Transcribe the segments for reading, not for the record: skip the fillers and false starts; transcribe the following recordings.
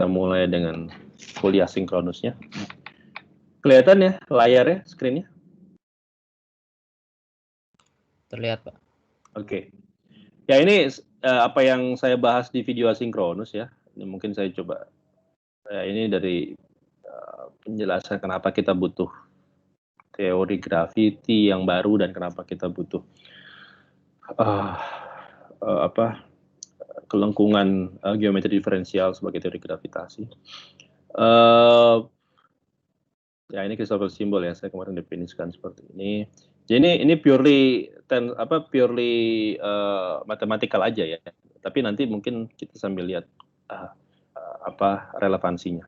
Kita mulai dengan kuliah sinkronusnya. Kelihatan ya layarnya, screen-nya? Terlihat, Pak. Oke. Ya ini apa yang saya bahas di video asinkronus ya. Ini mungkin saya coba. Ini dari penjelasan kenapa kita butuh teori graviti yang baru dan kenapa kita butuh kelengkungan geometri diferensial sebagai teori gravitasi. Ya ini Christopher simbol ya, saya kemarin definisikan seperti ini. Jadi ini purely mathematical aja ya. Tapi nanti mungkin kita sambil lihat apa relevansinya.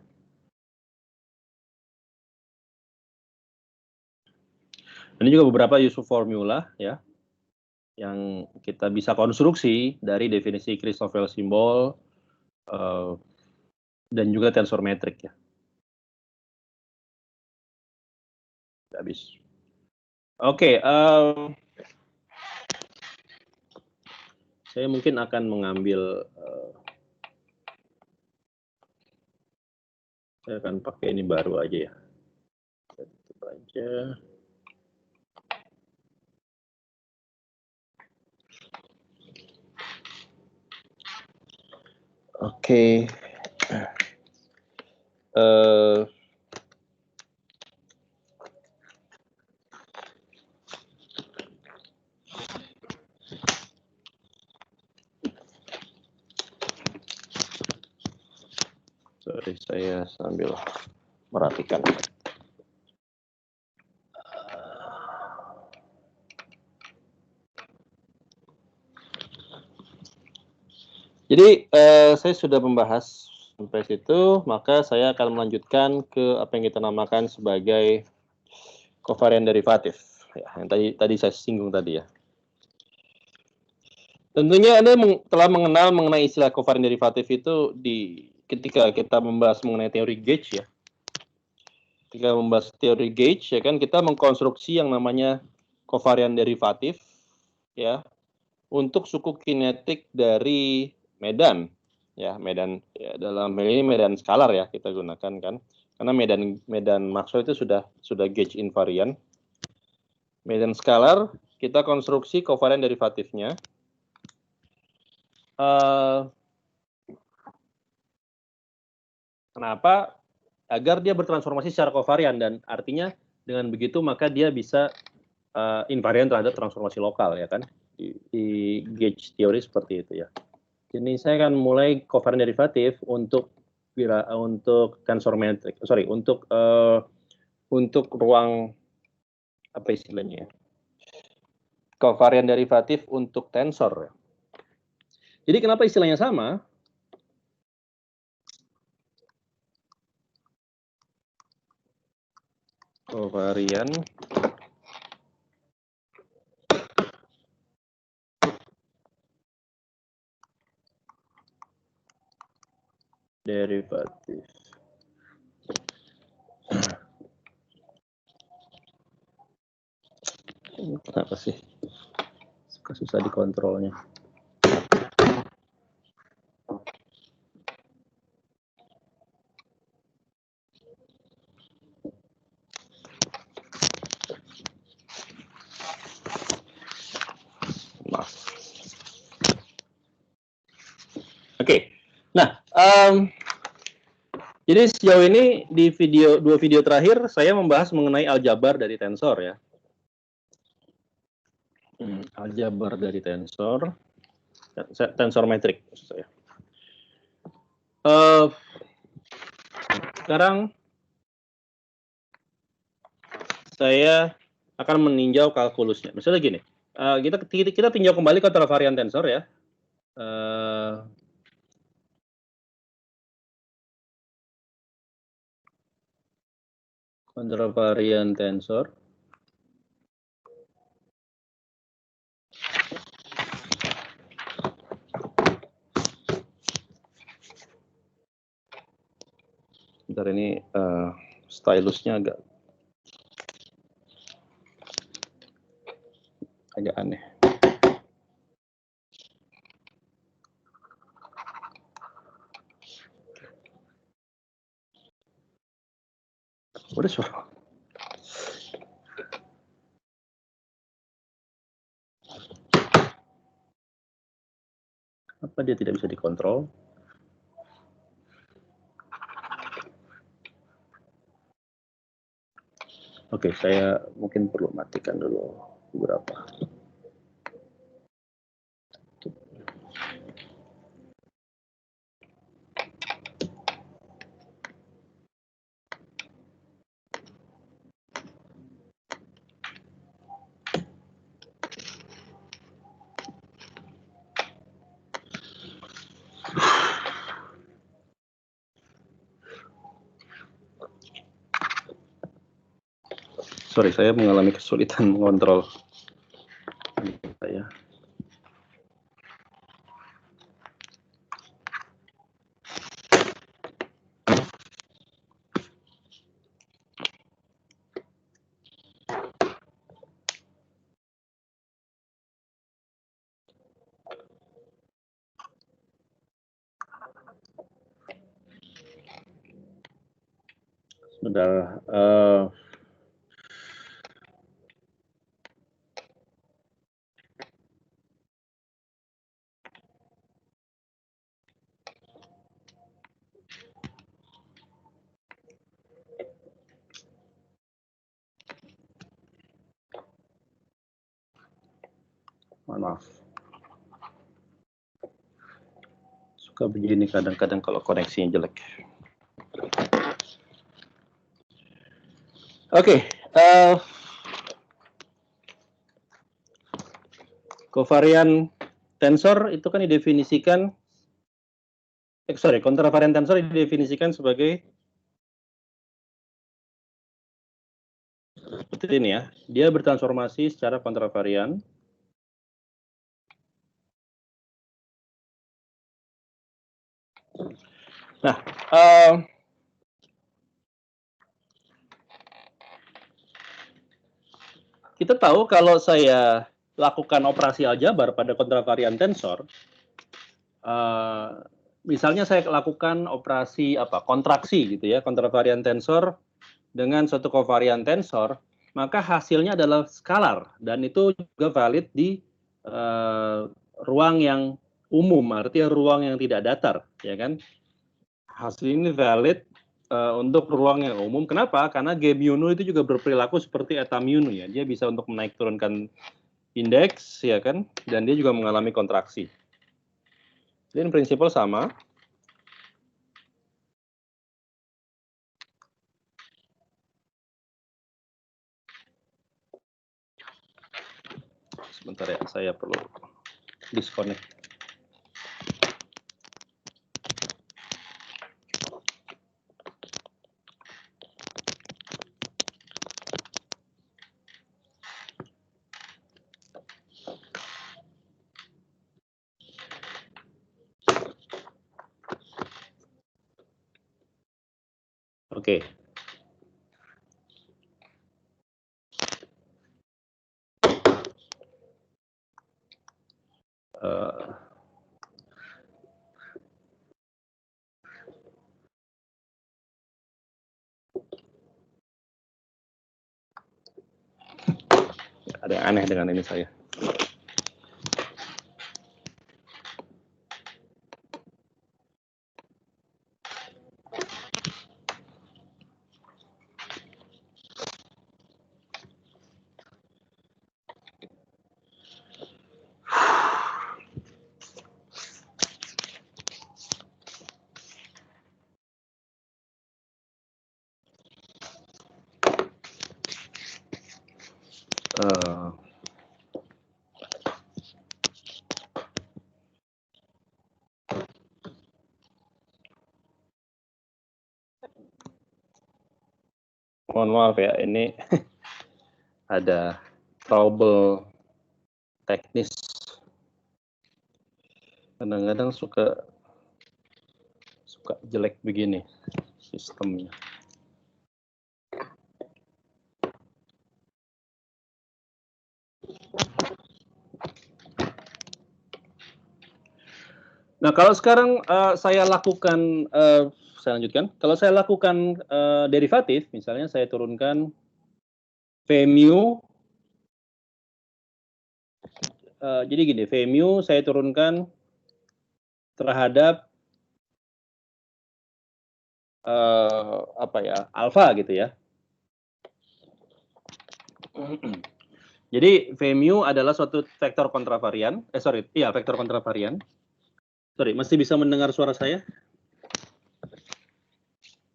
Ini juga beberapa useful formula ya yang kita bisa konstruksi dari definisi Christoffel simbol dan juga tensor metrik ya. Habis. Oke, saya mungkin akan mengambil, saya akan pakai ini baru aja ya. Saya tutup aja. Oke. Sorry, saya sambil merapikan. Jadi saya sudah membahas sampai situ, maka saya akan melanjutkan ke apa yang kita namakan sebagai kovarian derivatif. Ya, yang tadi saya singgung tadi ya. Tentunya Anda telah mengenal mengenai istilah kovarian derivatif itu ketika kita membahas mengenai teori gauge ya. Ketika membahas teori gauge ya kan kita mengkonstruksi yang namanya kovarian derivatif ya untuk suku kinetik dari medan ya, medan ya, dalam hal ini medan skalar ya kita gunakan kan, karena medan Maxwell itu sudah gauge invariant. Medan skalar kita konstruksi kovarian derivatifnya. Kenapa? Agar dia bertransformasi secara kovarian, dan artinya dengan begitu maka dia bisa invariant terhadap transformasi lokal ya kan, di gauge teori seperti itu ya. Jadi saya akan mulai kovarian derivatif untuk tensor metrik, untuk ruang apa istilahnya ya, kovarian derivatif untuk tensor. Jadi kenapa istilahnya sama? Kovarian derivatif. Kenapa sih? Susah dikontrolnya. Oke. Nah, jadi sejauh ini di dua video terakhir saya membahas mengenai aljabar dari tensor ya. Aljabar dari tensor metrik maksud saya. Sekarang saya akan meninjau kalkulusnya. Misalnya gini, kita tinjau kembali kontravarian tensor ya. Kontravarian tensor. Bentar, ini stylusnya agak aneh. Udah suara. Apa dia tidak bisa dikontrol? Oke, saya mungkin perlu matikan dulu beberapa. Sorry, saya mengalami kesulitan mengontrol saya. Sudah. Mohon maaf. Suka begini kadang-kadang kalau koneksinya jelek. Oke. Kovarian tensor itu kan didefinisikan, kontravarian tensor didefinisikan sebagai seperti ini ya. Dia bertransformasi secara kontravarian. Nah, kita tahu kalau saya lakukan operasi aljabar pada kontravarian tensor, misalnya saya lakukan operasi kontraksi gitu ya, kontravarian tensor dengan suatu kovarian tensor, maka hasilnya adalah skalar dan itu juga valid di ruang yang umum, artinya ruang yang tidak datar, ya kan? Hasil ini valid untuk ruang yang umum. Kenapa? Karena G mu itu juga berperilaku seperti eta mu ya. Dia bisa untuk menaik turunkan indeks, ya kan? Dan dia juga mengalami kontraksi. Dan prinsipal sama. Sebentar ya, saya perlu disconnect. Oke. Ada yang aneh dengan ini saya. Mohon maaf ya, ini ada trouble teknis. Kadang-kadang suka jelek begini sistemnya. Nah, kalau sekarang saya lakukan saya lanjutkan. Kalau saya lakukan derivatif, misalnya saya turunkan V mu, jadi gini, V mu saya turunkan terhadap apa ya, alfa gitu ya. Jadi V mu adalah suatu vektor kontravarian. Vektor kontravarian. Masih bisa mendengar suara saya?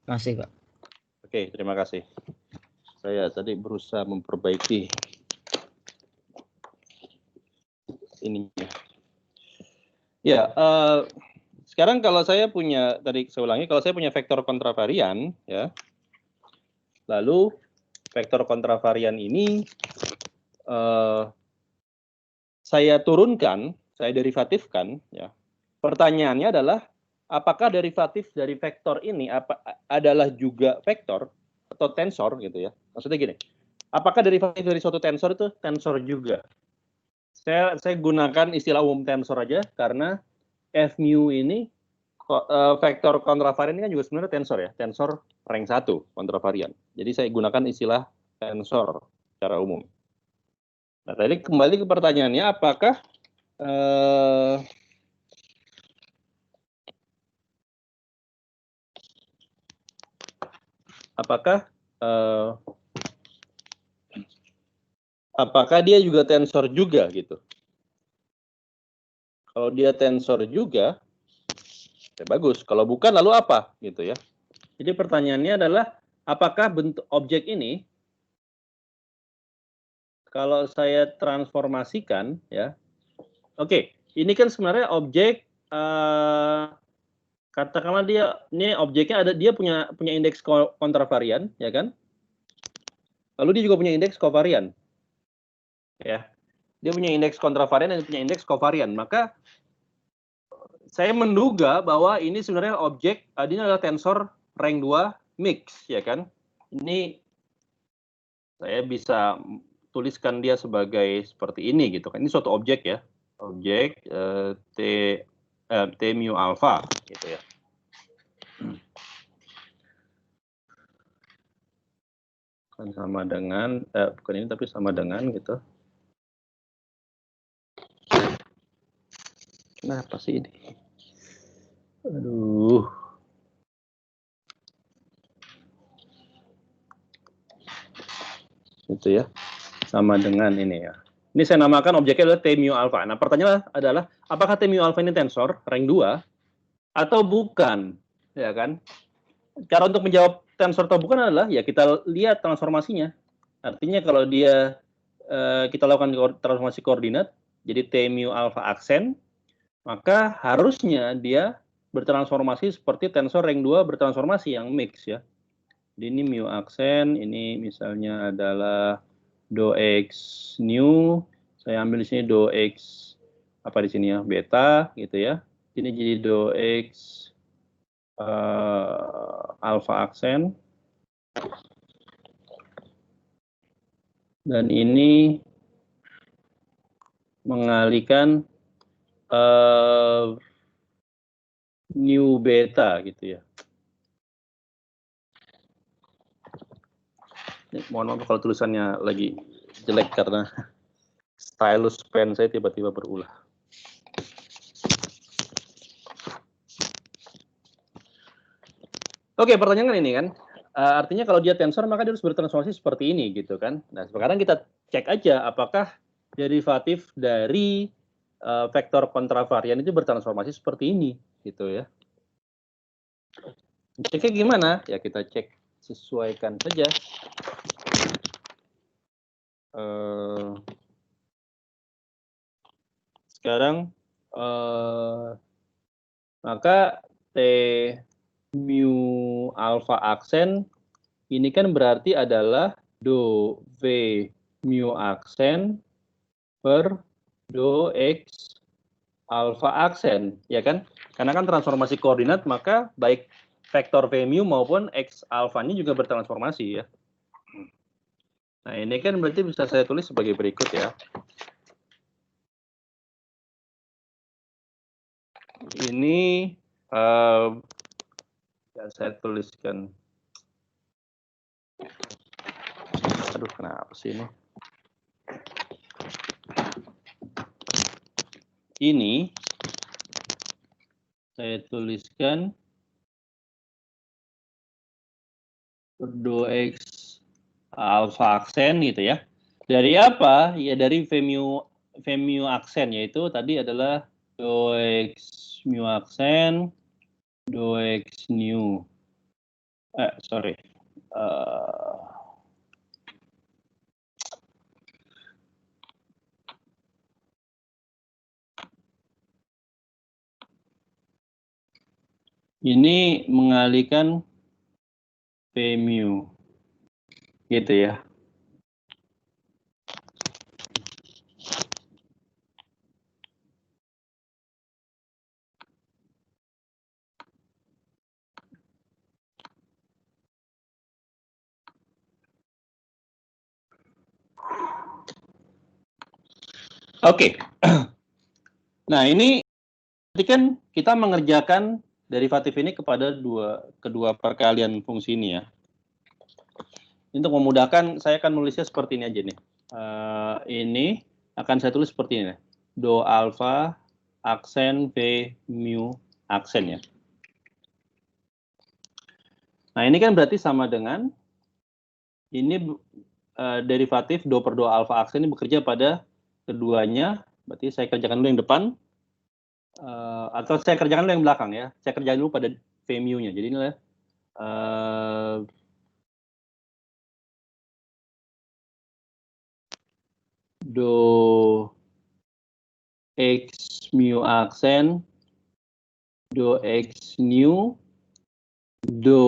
Masih, Pak. Oke, terima kasih. Saya tadi berusaha memperbaiki ininya. Ya, sekarang kalau saya punya, tadi saya ulangi, kalau saya punya vektor kontravarian, ya, lalu vektor kontravarian ini saya turunkan, saya derivatifkan, ya. Pertanyaannya adalah, apakah derivatif dari vektor ini adalah juga vektor atau tensor gitu ya? Maksudnya gini, apakah derivatif dari suatu tensor itu tensor juga? Saya gunakan istilah umum tensor aja karena F mu ini vektor kontravarian ini kan juga sebenarnya tensor ya, tensor rank 1 kontravarian. Jadi saya gunakan istilah tensor secara umum. Nah, tadi kembali ke pertanyaannya, apakah apakah dia juga tensor juga gitu? Kalau dia tensor juga, ya bagus. Kalau bukan, lalu apa gitu ya? Jadi pertanyaannya adalah, apakah bentuk objek ini, kalau saya transformasikan, ya, oke, ini kan sebenarnya objek, katakanlah ini objeknya dia punya indeks kontravarian, ya kan? Lalu dia juga punya indeks kovarian, ya. Dia punya indeks kontravarian dan punya indeks kovarian. Maka saya menduga bahwa ini sebenarnya objek, ini adalah tensor rank 2 mix, ya kan? Ini saya bisa tuliskan dia sebagai seperti ini gitu kan. Ini suatu objek ya. Objek T mu alpha gitu ya. Kan sama dengan bukan ini tapi sama dengan gitu. Kenapa sih ini? Aduh. Itu ya. Sama dengan ini ya. Ini saya namakan objeknya adalah T mu alpha. Nah, pertanyaannya adalah apakah T mu alpha ini tensor rank 2 atau bukan? Ya kan? Cara untuk menjawab tensor atau bukan adalah ya kita lihat transformasinya. Artinya kalau dia kita lakukan transformasi koordinat, jadi T mu alpha aksen, maka harusnya dia bertransformasi seperti tensor rank 2 bertransformasi yang mix ya. Jadi ini mu aksen, ini misalnya adalah do x new, saya ambil di sini do x apa di sini ya, beta gitu ya. Ini jadi do x alpha aksen. Dan ini mengalihkan new beta gitu ya. Mohon maaf kalau tulisannya lagi jelek karena stylus pen saya tiba-tiba berulah. Oke, pertanyaan kan ini kan, artinya kalau dia tensor maka dia harus bertransformasi seperti ini gitu kan. Nah, sekarang kita cek aja apakah derivatif dari vektor kontravarian itu bertransformasi seperti ini gitu ya. Ceknya gimana? Ya kita cek, sesuaikan saja. Sekarang maka T mu alpha aksen ini kan berarti adalah do V mu aksen per do X alpha aksen, ya kan? Karena kan transformasi koordinat, maka baik vektor V mu maupun X alfanya juga bertransformasi ya. Nah ini kan berarti bisa saya tulis sebagai berikut ya. Ini saya tuliskan. Aduh, kenapa sih ini? Ini saya tuliskan do X alpha aksen gitu ya. Dari apa? Ya dari Vemu aksen, yaitu tadi adalah do X mu aksen, do X new. Sorry. Ini mengalihkan Vemu. Gitu ya. Oke. Nah, ini kan kita mengerjakan derivatif ini kepada kedua perkalian fungsi ini ya. Untuk memudahkan, saya akan nulisnya seperti ini aja nih. Ini akan saya tulis seperti ini. Do alpha aksen V mu aksen ya. Nah, ini kan berarti sama dengan ini derivatif do per do alpha aksen ini bekerja pada keduanya. Berarti saya kerjakan dulu yang depan. Atau saya kerjakan dulu yang belakang ya. Saya kerjakan dulu pada V mu-nya. Jadi inilah do X mu aksen, do X new, do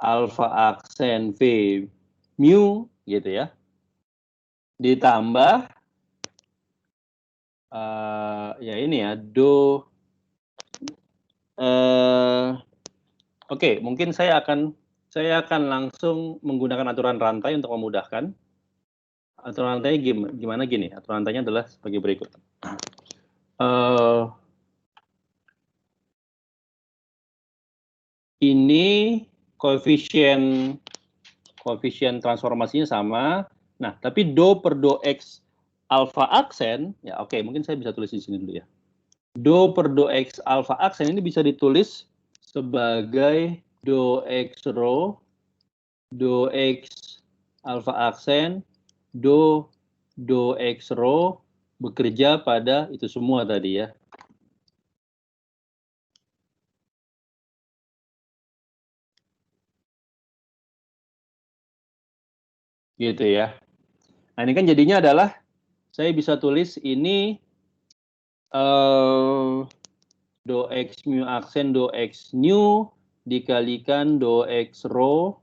alpha aksen V mu gitu ya. Ditambah ya ini ya do oke, mungkin saya akan langsung menggunakan aturan rantai untuk memudahkan. Aturan rantainya gimana gini? Aturan rantainya adalah sebagai berikut. Ini koefisien transformasinya sama. Nah, tapi do per do X alpha aksen, ya oke, mungkin saya bisa tulis di sini dulu ya. Do per do X alpha aksen ini bisa ditulis sebagai do X rho, do X alpha aksen, do X rho bekerja pada itu semua tadi ya. Gitu ya. Nah, ini kan jadinya adalah saya bisa tulis ini do X mu aksen do X new dikalikan do X rho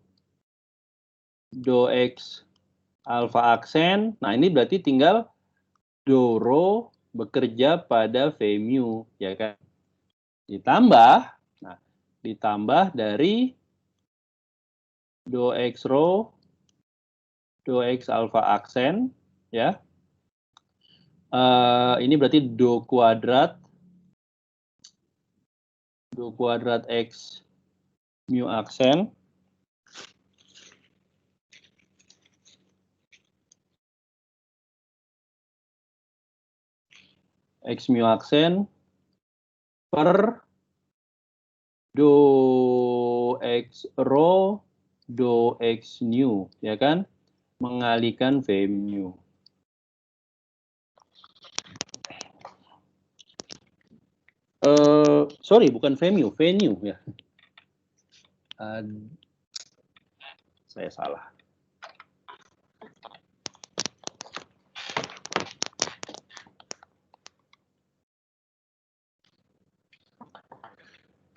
do X alpha aksen. Nah, ini berarti tinggal do rho bekerja pada V mu, ya kan? Ditambah dari do X rho do X alpha aksen, ya. Ini berarti do kuadrat X mu aksen X mu aksen per do X rho do X new, ya kan? Mengalihkan V mu. Sorry, bukan V mu, V new ya. Saya salah.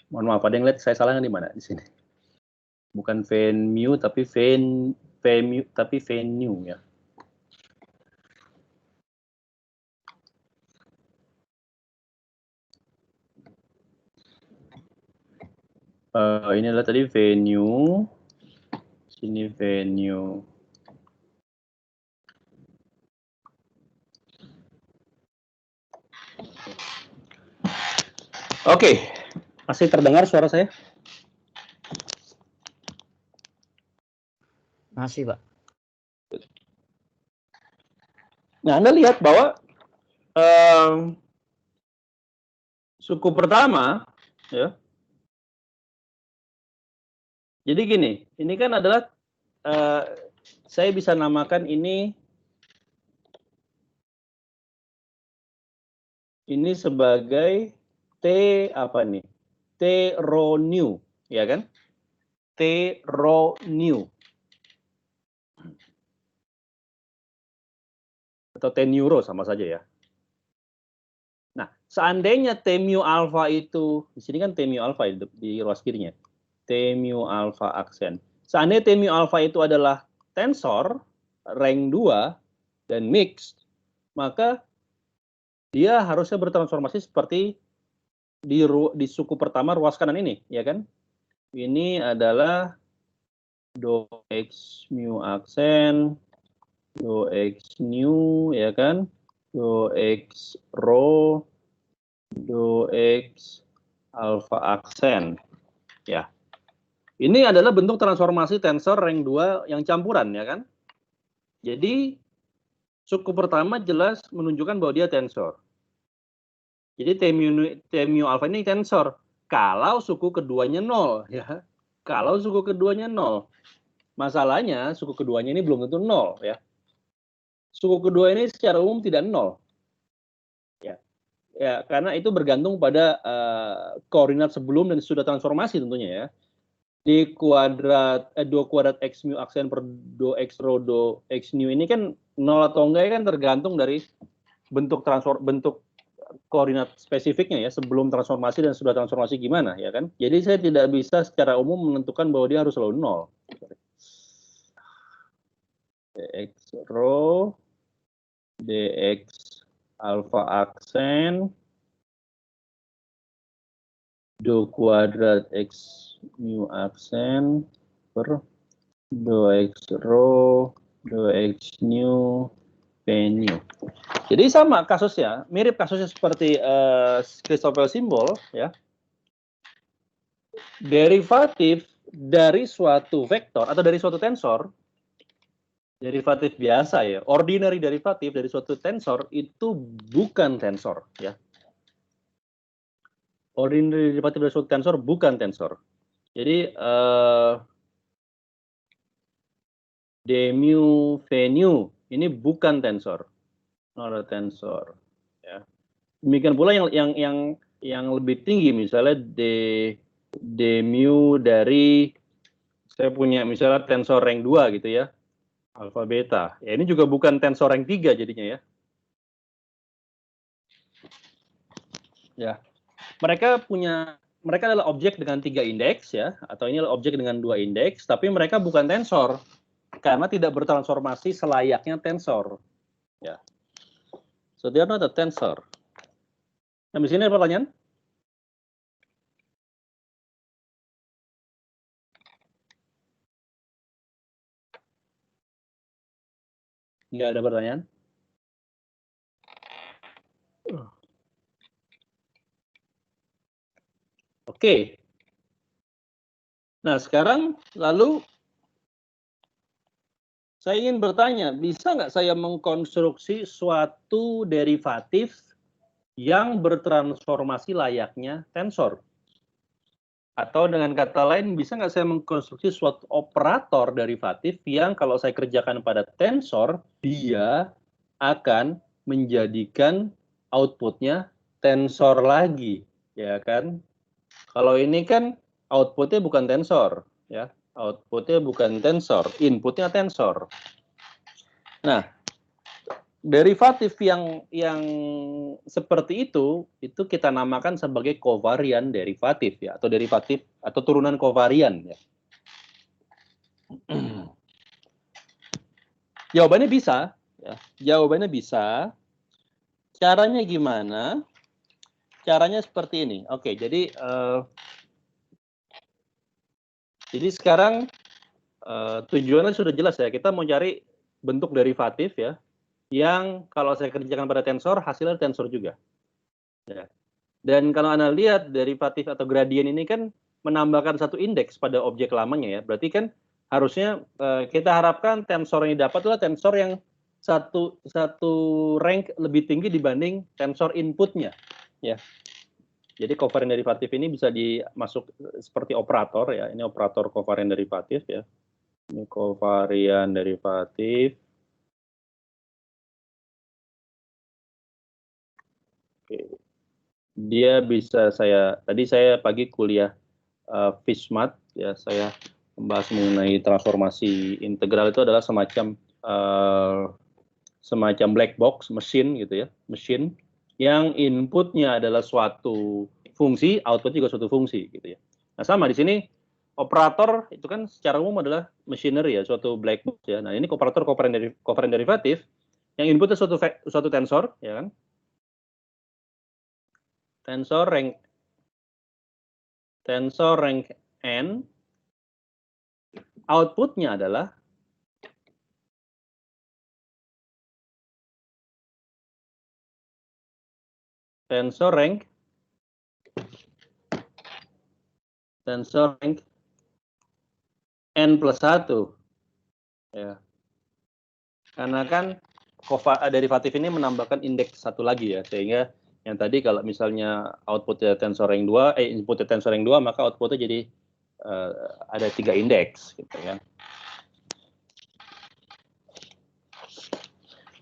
Mohon maaf, ada yang lihat saya salahnya di mana di sini? Bukan V mu tapi V new ya. Ini adalah tadi venue, sini venue. Oke. Masih terdengar suara saya? Masih, Pak. Nah, Anda lihat bahwa suku pertama, ya. Jadi gini, ini kan adalah saya bisa namakan ini sebagai T apa nih? T rho new, ya kan? T rho new atau T neuro sama saja ya. Nah, seandainya T mu alpha itu di sini kan T mu alpha di ruas kirinya. T mu alpha aksen. Seandainya T mu alpha itu adalah tensor rank 2 dan mixed, maka dia harusnya bertransformasi seperti di suku pertama ruas kanan ini, ya kan? Ini adalah do x mu aksen, do x new, ya kan? Do x rho, do x alpha aksen, ya. Ini adalah bentuk transformasi tensor rank 2 yang campuran, ya kan? Jadi suku pertama jelas menunjukkan bahwa dia tensor. Jadi T mu alpha ini tensor. Kalau suku keduanya 0, ya. Kalau suku keduanya 0. Masalahnya suku keduanya ini belum tentu 0, ya. Suku kedua ini secara umum tidak 0. Ya. Ya, karena itu bergantung pada koordinat sebelum dan sudah transformasi tentunya ya. Di kuadrat 2 kuadrat x mu aksen per do x rho do x new ini kan 0 atau enggak kan tergantung dari bentuk koordinat spesifiknya ya, sebelum transformasi dan sudah transformasi gimana ya kan. Jadi saya tidak bisa secara umum menentukan bahwa dia harus selalu 0. Dx rho dx alpha aksen do kuadrat x mu aksen per do x rho do x new p new. Jadi sama kasusnya, mirip kasusnya seperti Christoffel simbol ya. Derivatif dari suatu vektor atau dari suatu tensor, derivatif biasa ya, ordinary derivatif dari suatu tensor itu bukan tensor ya. Ordinary derivatif dari suatu tensor bukan tensor. Jadi d mu v nu ini bukan tensor, not a tensor. Ya. Demikian pula yang lebih tinggi misalnya d mu dari saya punya misalnya tensor rank 2 gitu ya, alpha beta. Ya ini juga bukan tensor rank 3 jadinya ya. Ya. Mereka adalah objek dengan 3 indeks ya, atau ini adalah objek dengan 2 indeks, tapi mereka bukan tensor karena tidak bertransformasi selayaknya tensor. Ya. So they are not a tensor. Nah, di sini ada pertanyaan? Nggak ada pertanyaan? Oke. Nah, sekarang lalu saya ingin bertanya, bisa nggak saya mengkonstruksi suatu derivatif yang bertransformasi layaknya tensor? Atau dengan kata lain, bisa nggak saya mengkonstruksi suatu operator derivatif yang kalau saya kerjakan pada tensor, dia akan menjadikan outputnya tensor lagi, ya kan? Kalau ini kan outputnya bukan tensor, ya, outputnya bukan tensor, inputnya tensor. Nah, derivatif yang seperti itu kita namakan sebagai kovarian derivatif ya, atau derivatif atau turunan kovarian ya. Jawabannya bisa ya. Jawabannya bisa. Caranya gimana? Caranya seperti ini. Oke, jadi sekarang tujuannya sudah jelas ya. Kita mau cari bentuk derivatif ya, yang kalau saya kerjakan pada tensor, hasilnya tensor juga. Ya. Dan kalau Anda lihat derivatif atau gradien ini kan menambahkan satu indeks pada objek lamanya ya. Berarti kan harusnya kita harapkan tensor yang didapat adalah tensor yang satu rank lebih tinggi dibanding tensor inputnya ya. Jadi covariant derivatif ini bisa dimasuk seperti operator ya. Ini operator covariant derivatif ya. Ini covariant derivatif. Oke. Dia bisa tadi saya pagi kuliah Fishmat ya, saya membahas mengenai transformasi integral itu adalah semacam black box mesin gitu ya, mesin yang inputnya adalah suatu fungsi, output juga suatu fungsi gitu ya. Nah sama di sini operator itu kan secara umum adalah machinery ya, suatu black box ya. Nah ini operator covariant derivatif yang inputnya suatu tensor ya kan, tensor rank n, outputnya adalah tensor rank n plus 1 ya. Karena kan derivatif ini menambahkan indeks satu lagi ya, sehingga yang tadi kalau misalnya outputnya tensor rank 2, inputnya tensor rank 2, maka outputnya jadi ada 3 indeks gitu ya.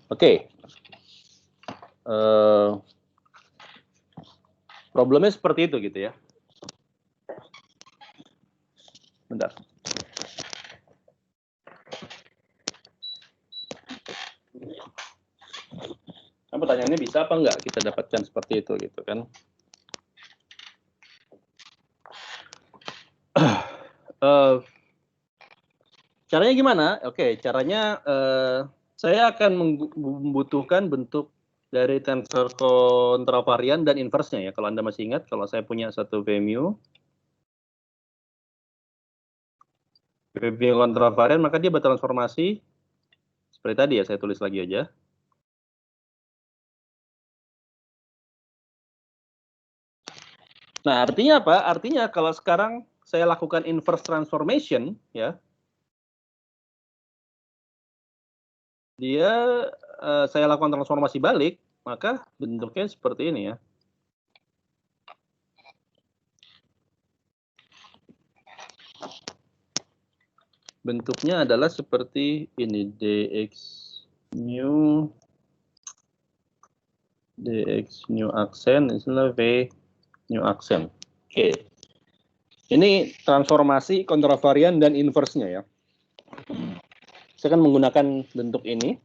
Oke. Problemnya seperti itu gitu ya. Bentar. Nah, pertanyaannya bisa apa enggak kita dapatkan seperti itu gitu kan. Caranya gimana? Oke, caranya saya akan membutuhkan bentuk dari tensor kontravarian dan inverse-nya ya. Kalau Anda masih ingat, kalau saya punya satu VMU kontravarian, maka dia bertransformasi seperti tadi ya, saya tulis lagi aja. Nah, artinya apa? Artinya kalau sekarang saya lakukan inverse transformation ya, saya lakukan transformasi balik, maka bentuknya seperti ini ya. Bentuknya adalah seperti ini, dx new aksen, itulah v new aksen. Oke. Ini transformasi kontravarian dan inverse-nya ya. Saya akan menggunakan bentuk ini.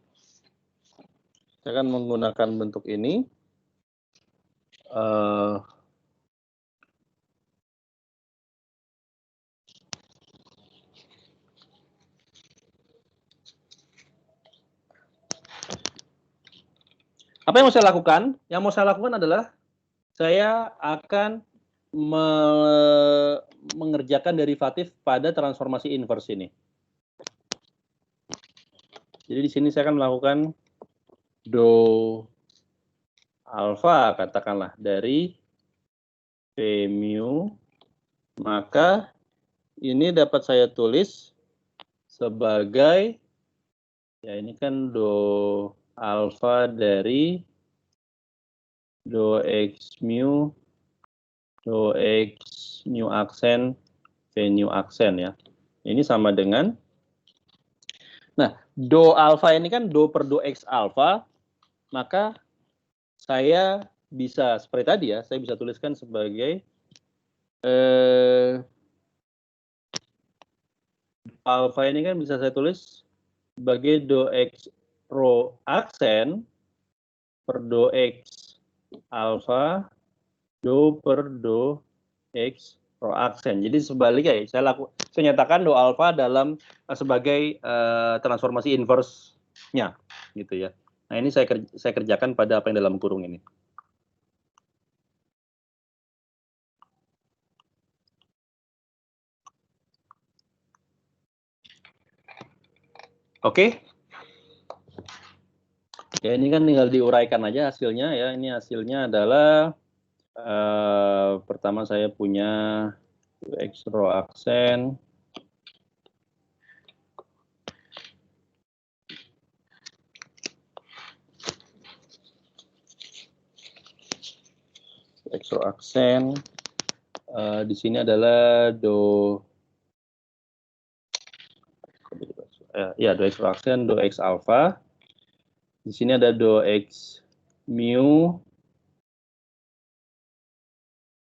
Apa yang mau saya lakukan? Yang mau saya lakukan adalah saya akan mengerjakan derivatif pada transformasi inverse ini. Jadi di sini saya akan melakukan do alpha katakanlah dari V mu, maka ini dapat saya tulis sebagai ya ini kan do alpha dari do x mu aksen V new aksen ya. Ini sama dengan, nah do alpha ini kan do per do x alpha, maka saya bisa seperti tadi ya, saya bisa tuliskan sebagai alpha ini kan bisa saya tulis sebagai do x rho aksen per do x alpha do per do x rho aksen. Jadi sebaliknya ya, saya nyatakan do alpha dalam sebagai transformasi inverse-nya gitu ya. Nah, ini saya kerjakan pada apa yang dalam kurung ini. Oke. Ya, ini kan tinggal diuraikan aja hasilnya ya. Ini hasilnya adalah Pertama saya punya X row aksen. X row aksen. Di sini adalah do do X row aksen, do X alpha. Di sini ada do X mu,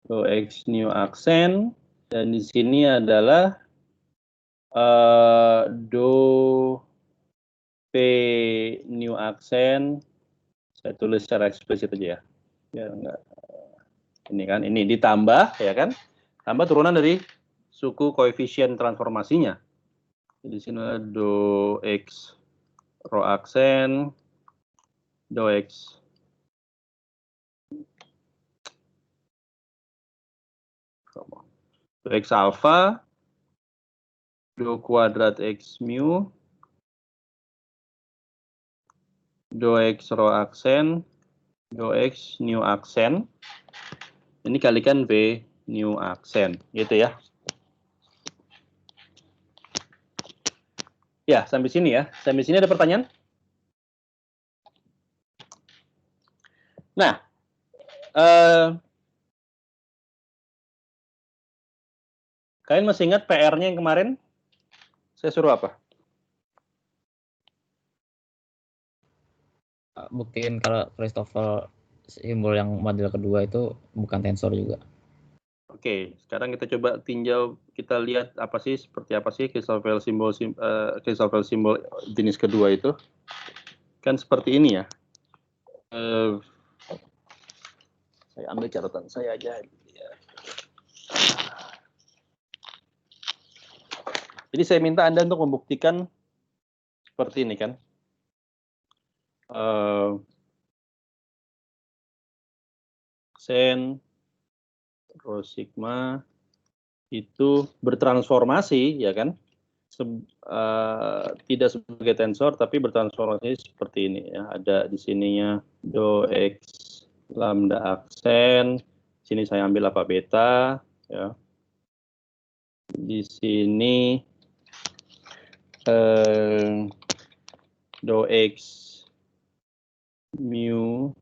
do X new aksen, dan di sini adalah do P new aksen. Saya tulis secara eksplisit aja ya. Ya enggak. Ini kan, ini ditambah ya kan? Tambah turunan dari suku koefisien transformasinya. Di sini ada do X row aksen, do X alpha, do kuadrat X mu, do X row aksen, do X new aksen. Ini kalikan V new aksen, gitu ya. Ya, sampai sini ya. Sampai sini ada pertanyaan? Nah, kalian masih ingat PR-nya yang kemarin? Saya suruh apa? Buktiin kalau Christoffel simbol yang model kedua itu bukan tensor juga. Oke, sekarang kita coba tinjau, kita lihat apa sih, seperti apa sih Christoffel simbol jenis kedua itu. Kan seperti ini ya. Saya ambil catatan saya aja. Jadi saya minta Anda untuk membuktikan seperti ini kan. Aksen, rho sigma itu bertransformasi ya kan, tidak sebagai tensor tapi bertransformasi seperti ini ya. Ada di sininya do X lambda aksen, sini saya ambil apa beta ya. Di sini do X mu,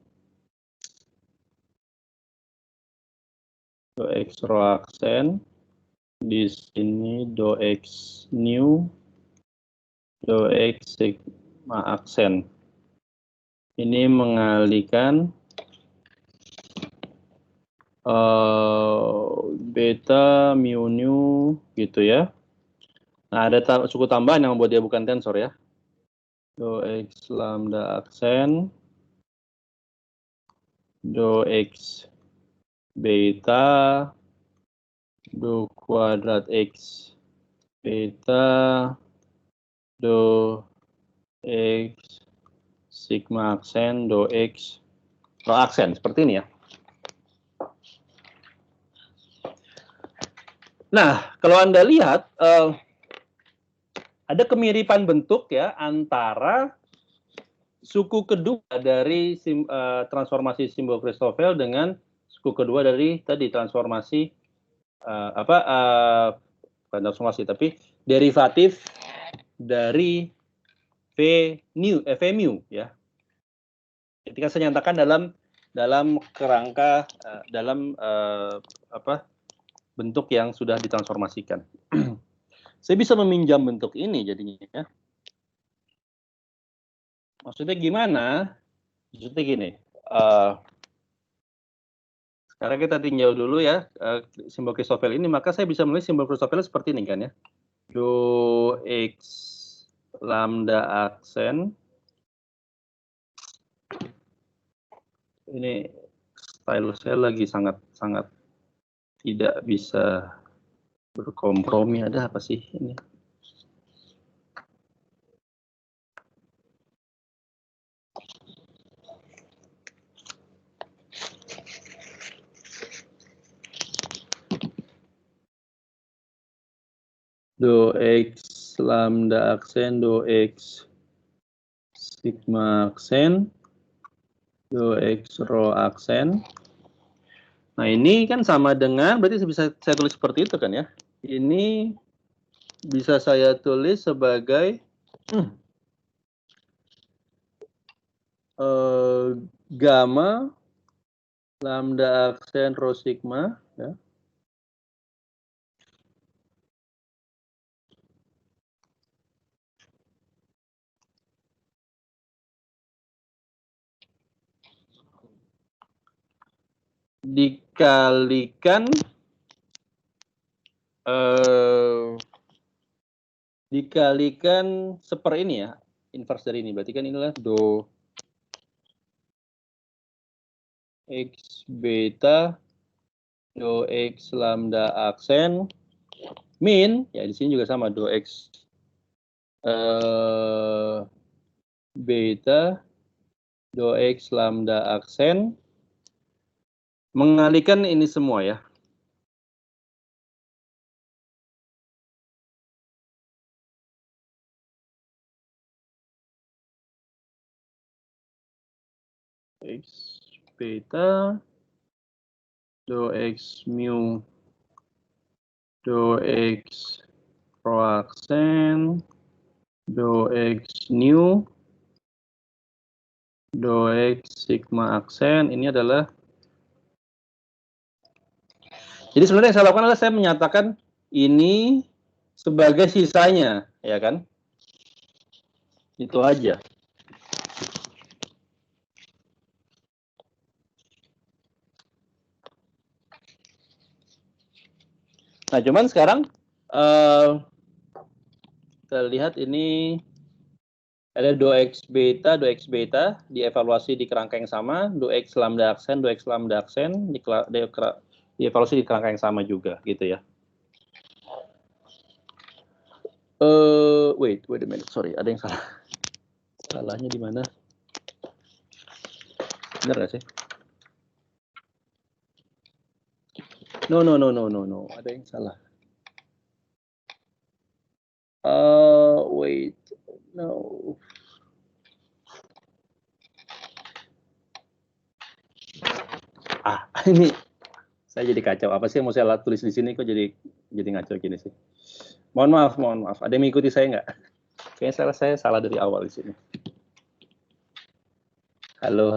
do X row aksen, di sini do X new, do X sigma aksen. Ini mengalihkan beta mu nu gitu ya. Nah, ada suku tambahan yang membuat dia bukan tensor ya. Do X lambda aksen, do X beta, do kuadrat X beta, do X sigma aksen, do X row aksen, seperti ini ya. Nah, kalau Anda lihat, ada kemiripan bentuk ya antara suku kedua dari transformasi simbol Christoffel dengan suku kedua dari tadi transformasi bukan transformasi tapi derivatif dari V mu ya. Ketika saya nyatakan dalam kerangka bentuk yang sudah ditransformasikan. Saya bisa meminjam bentuk ini jadinya ya. Maksudnya gimana? Maksudnya gini. Sekarang kita tinjau dulu ya simbol Christoffel ini, maka saya bisa menulis simbol Christoffel seperti ini kan ya. Do X lambda aksen. Ini style saya lagi sangat tidak bisa berkompromi. Ada apa sih ini? Do X lambda aksen, do X sigma aksen, do X row aksen. Nah, ini kan sama dengan, berarti bisa saya tulis seperti itu kan ya. Ini bisa saya tulis sebagai gamma lambda aksen rho sigma ya. dikalikan seper ini ya, inverse dari ini. Berarti kan inilah do x beta do x lambda aksen min ya, di sini juga sama do x beta do x lambda aksen mengalikan ini semua ya. X beta do x mu do x rho aksen do x nu do x sigma aksen. Ini adalah, jadi sebenarnya yang saya lakukan adalah saya menyatakan ini sebagai sisanya, ya kan? Itu aja. Nah, cuman sekarang kita lihat ini ada do x beta dievaluasi di kerangka yang sama, do x lambda aksen dievaluasi di kerangka yang sama juga, gitu ya. Wait a minute, sorry, ada yang salah. Salahnya di mana? Benar nggak sih? No, ada yang salah. Wait, no. Ini saya jadi kacau. Apa sih yang mau saya tulis di sini kok jadi ngaco gini sih? Mohon maaf. Ada yang mengikuti saya nggak? Kayaknya saya salah dari awal di sini. Halo.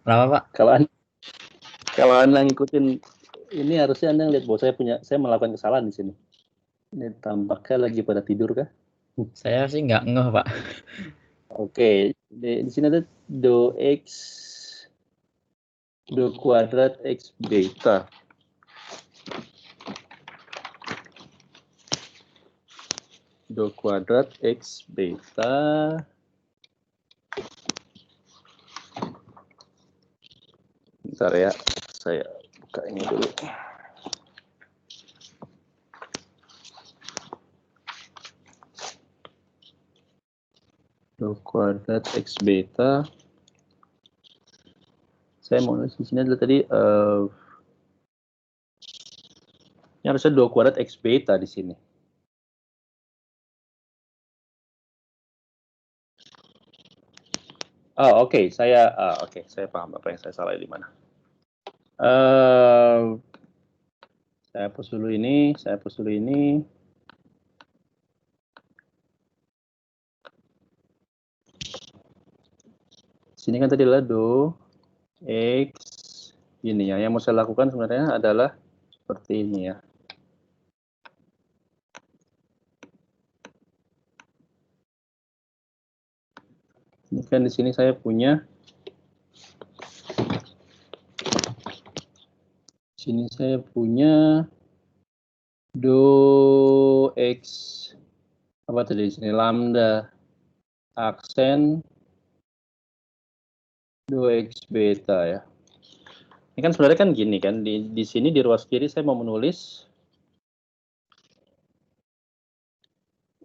Kenapa, Pak? Kalau Anda ngikutin ini, harusnya Anda lihat bahwa saya melakukan kesalahan di sini. Ini tampaknya lagi pada tidur kah? Saya sih nggak ngeh, Pak. Oke, di sini ada do x do kuadrat x beta. Do kuadrat x beta bentar ya, saya buka ini dulu. Do kuadrat x beta. Saya mau nulis di sini adalah tadi ini harusnya do kuadrat x beta di sini. Oke, saya paham apa yang saya salah di mana. Saya hapus dulu ini. Sini kan tadi adalah do x ini ya. Yang mau saya lakukan sebenarnya adalah seperti ini ya. Ini kan di sini saya punya, do x apa tadi di sini, lambda aksen do x beta ya. Ini kan sebenarnya kan gini kan, di sini di ruas kiri saya mau menulis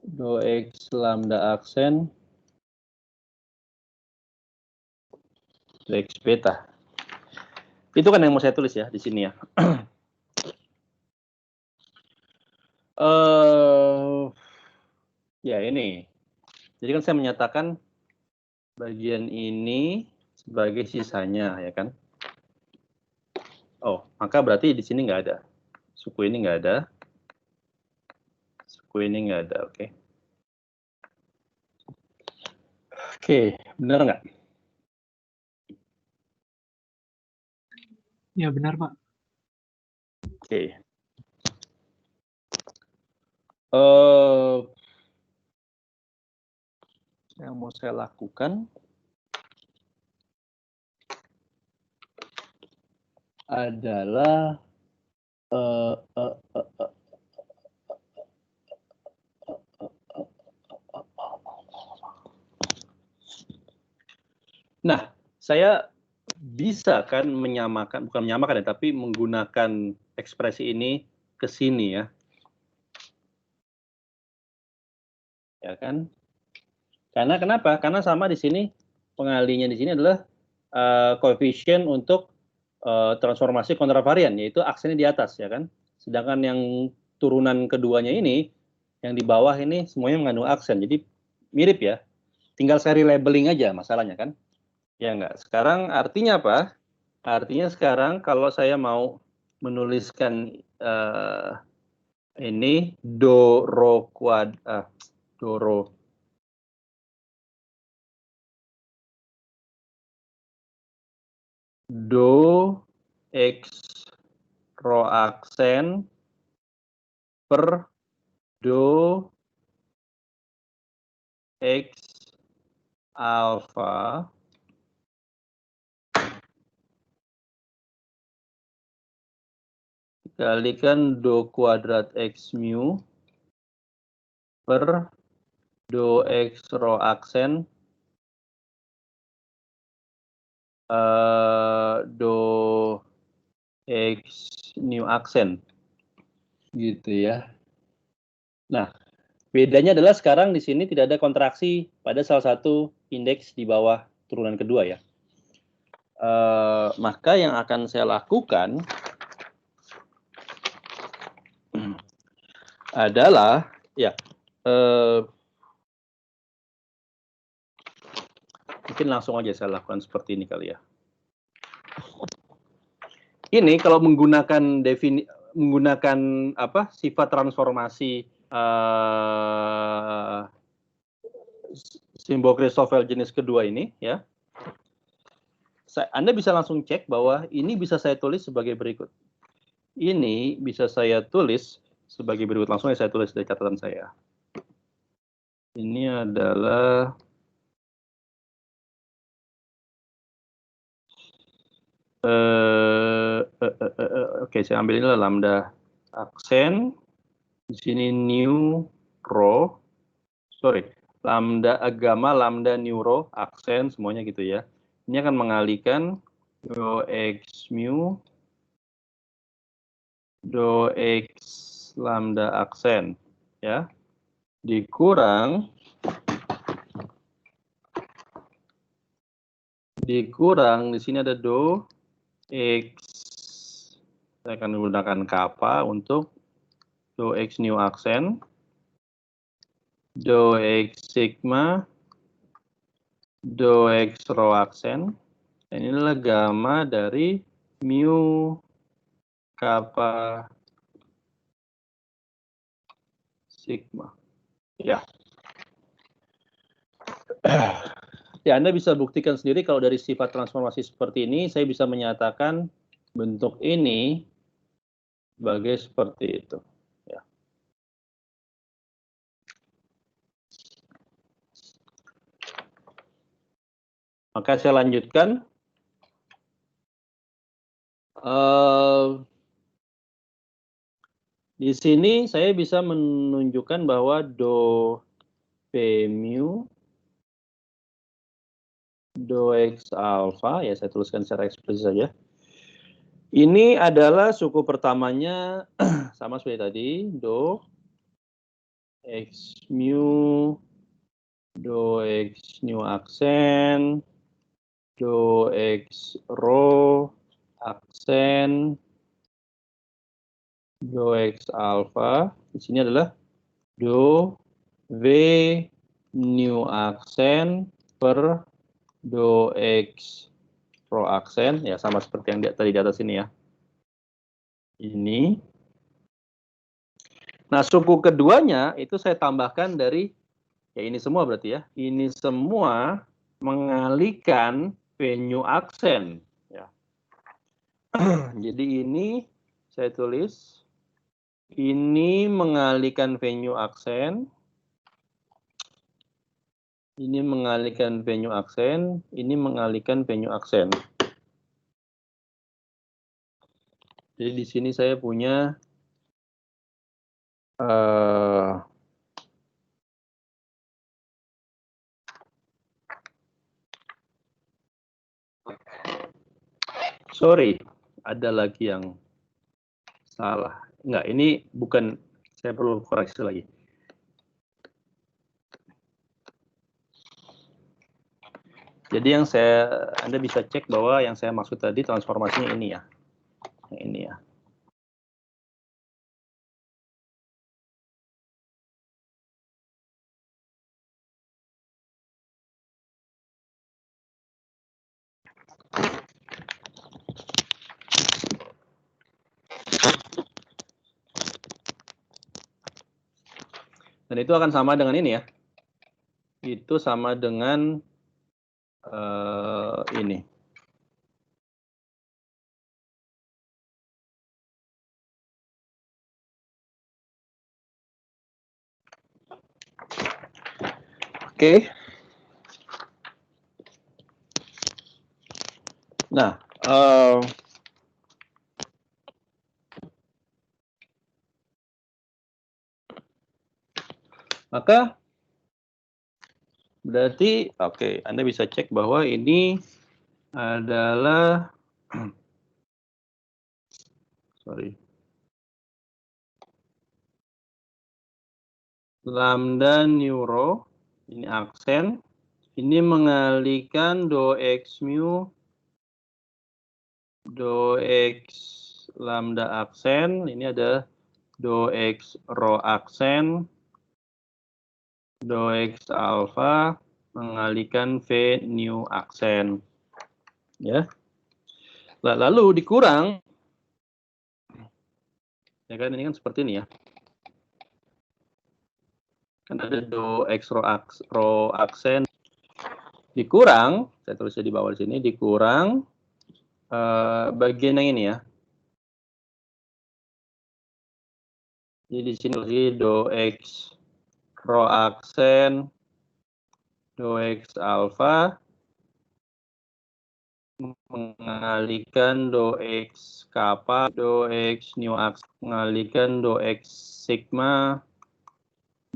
do x lambda aksen do x beta. Itu kan yang mau saya tulis ya di sini ya. Ya ini. Jadi kan saya menyatakan bagian ini sebagai sisanya, ya kan? Oh, maka berarti di sini nggak ada. Suku ini nggak ada. Suku ini nggak ada, oke. Oke, benar nggak? Ya, benar, Pak. Oke. Yang mau saya lakukan adalah nah, saya bisa kan menyamakan, bukan menyamakan ya, tapi menggunakan ekspresi ini ke sini ya. Ya kan? Karena kenapa? Karena sama di sini pengalinya di sini adalah koefisien untuk transformasi kontravarian, yaitu aksennya di atas, ya kan? Sedangkan yang turunan keduanya ini, yang di bawah ini semuanya mengandung aksen. Jadi mirip ya. Tinggal saya labeling aja masalahnya kan? Ya enggak. Sekarang artinya apa? Artinya sekarang kalau saya mau menuliskan ini do ro do x rho aksen per do x alpha dikalikan do kuadrat x mu per do x rho aksen do x new aksen gitu ya. Nah, bedanya adalah sekarang di sini tidak ada kontraksi pada salah satu indeks di bawah turunan kedua ya. Maka yang akan saya lakukan adalah ya mungkin langsung aja saya lakukan seperti ini kali ya. Ini kalau menggunakan apa sifat transformasi simbol Christoffel jenis kedua ini ya. Anda bisa langsung cek bahwa ini bisa saya tulis sebagai berikut. Ini bisa saya tulis sebagai berikut, langsung saya tulis dari catatan saya. Ini adalah oke, saya ambil ini lambda aksen. Di sini new row. Sorry, lambda agama, lambda new row, aksen semuanya gitu ya. Ini akan mengalihkan do x mu do x lambda aksen ya. Dikurang di sini ada do x, saya akan menggunakan kappa untuk do x new aksen, do x sigma, do x rho aksen, dan inilah gamma dari mu kappa sigma. Ya. Ya, Anda bisa buktikan sendiri kalau dari sifat transformasi seperti ini, saya bisa menyatakan bentuk ini sebagai seperti itu. Ya. Maka saya lanjutkan. Di sini saya bisa menunjukkan bahwa do p mu do x alpha, ya saya tuliskan secara eksplisit saja. Ini adalah suku pertamanya sama seperti tadi, do x mu, do x new aksen, do x rho aksen, do x alpha. Di sini adalah do v new aksen per do X rho aksen, ya sama seperti yang tadi di atas ini ya. Ini. Nah, suku keduanya itu saya tambahkan dari, ya ini semua berarti ya. Ini semua mengalihkan venue aksen. Ya. Jadi ini saya tulis, ini mengalihkan venue aksen. Ini mengalihkan venue aksen, ini mengalihkan venue aksen. Jadi di sini saya punya sorry, ada lagi yang salah. Enggak, ini bukan, saya perlu koreksi lagi. Jadi yang Anda bisa cek bahwa yang saya maksud tadi transformasinya ini ya. Yang ini ya. Dan itu akan sama dengan ini ya. Itu sama dengan ini. Oke. Nah, maka berarti, oke, Anda bisa cek bahwa ini adalah, sorry, lambda neuro, ini aksen, ini mengalihkan do X mu, do X lambda aksen, ini ada do X rho aksen, do X alpha, mengalihkan V new aksen. Ya. Lalu dikurang, ya kan, ini kan seperti ini ya. Kan ada do X rho aksen, dikurang, saya tulisnya di bawah sini, dikurang bagian yang ini ya. Jadi di sini do X rho aksen, do X alpha, mengalihkan do X kappa, do X new aksen, mengalihkan do X sigma,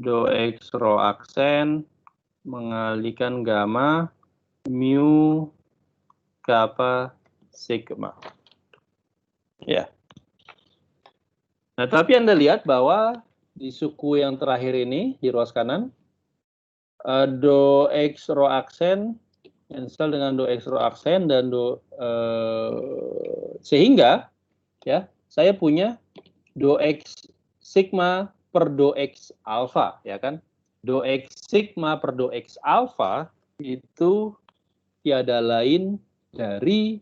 do X rho aksen, mengalihkan gamma, mu, kappa, sigma. Ya. Nah, tapi Anda lihat bahwa di suku yang terakhir ini, di ruas kanan, do X rho aksen, cancel dengan do X rho aksen, dan sehingga ya saya punya do X sigma per do X alpha, ya kan? Do X sigma per do X alpha itu tiada lain dari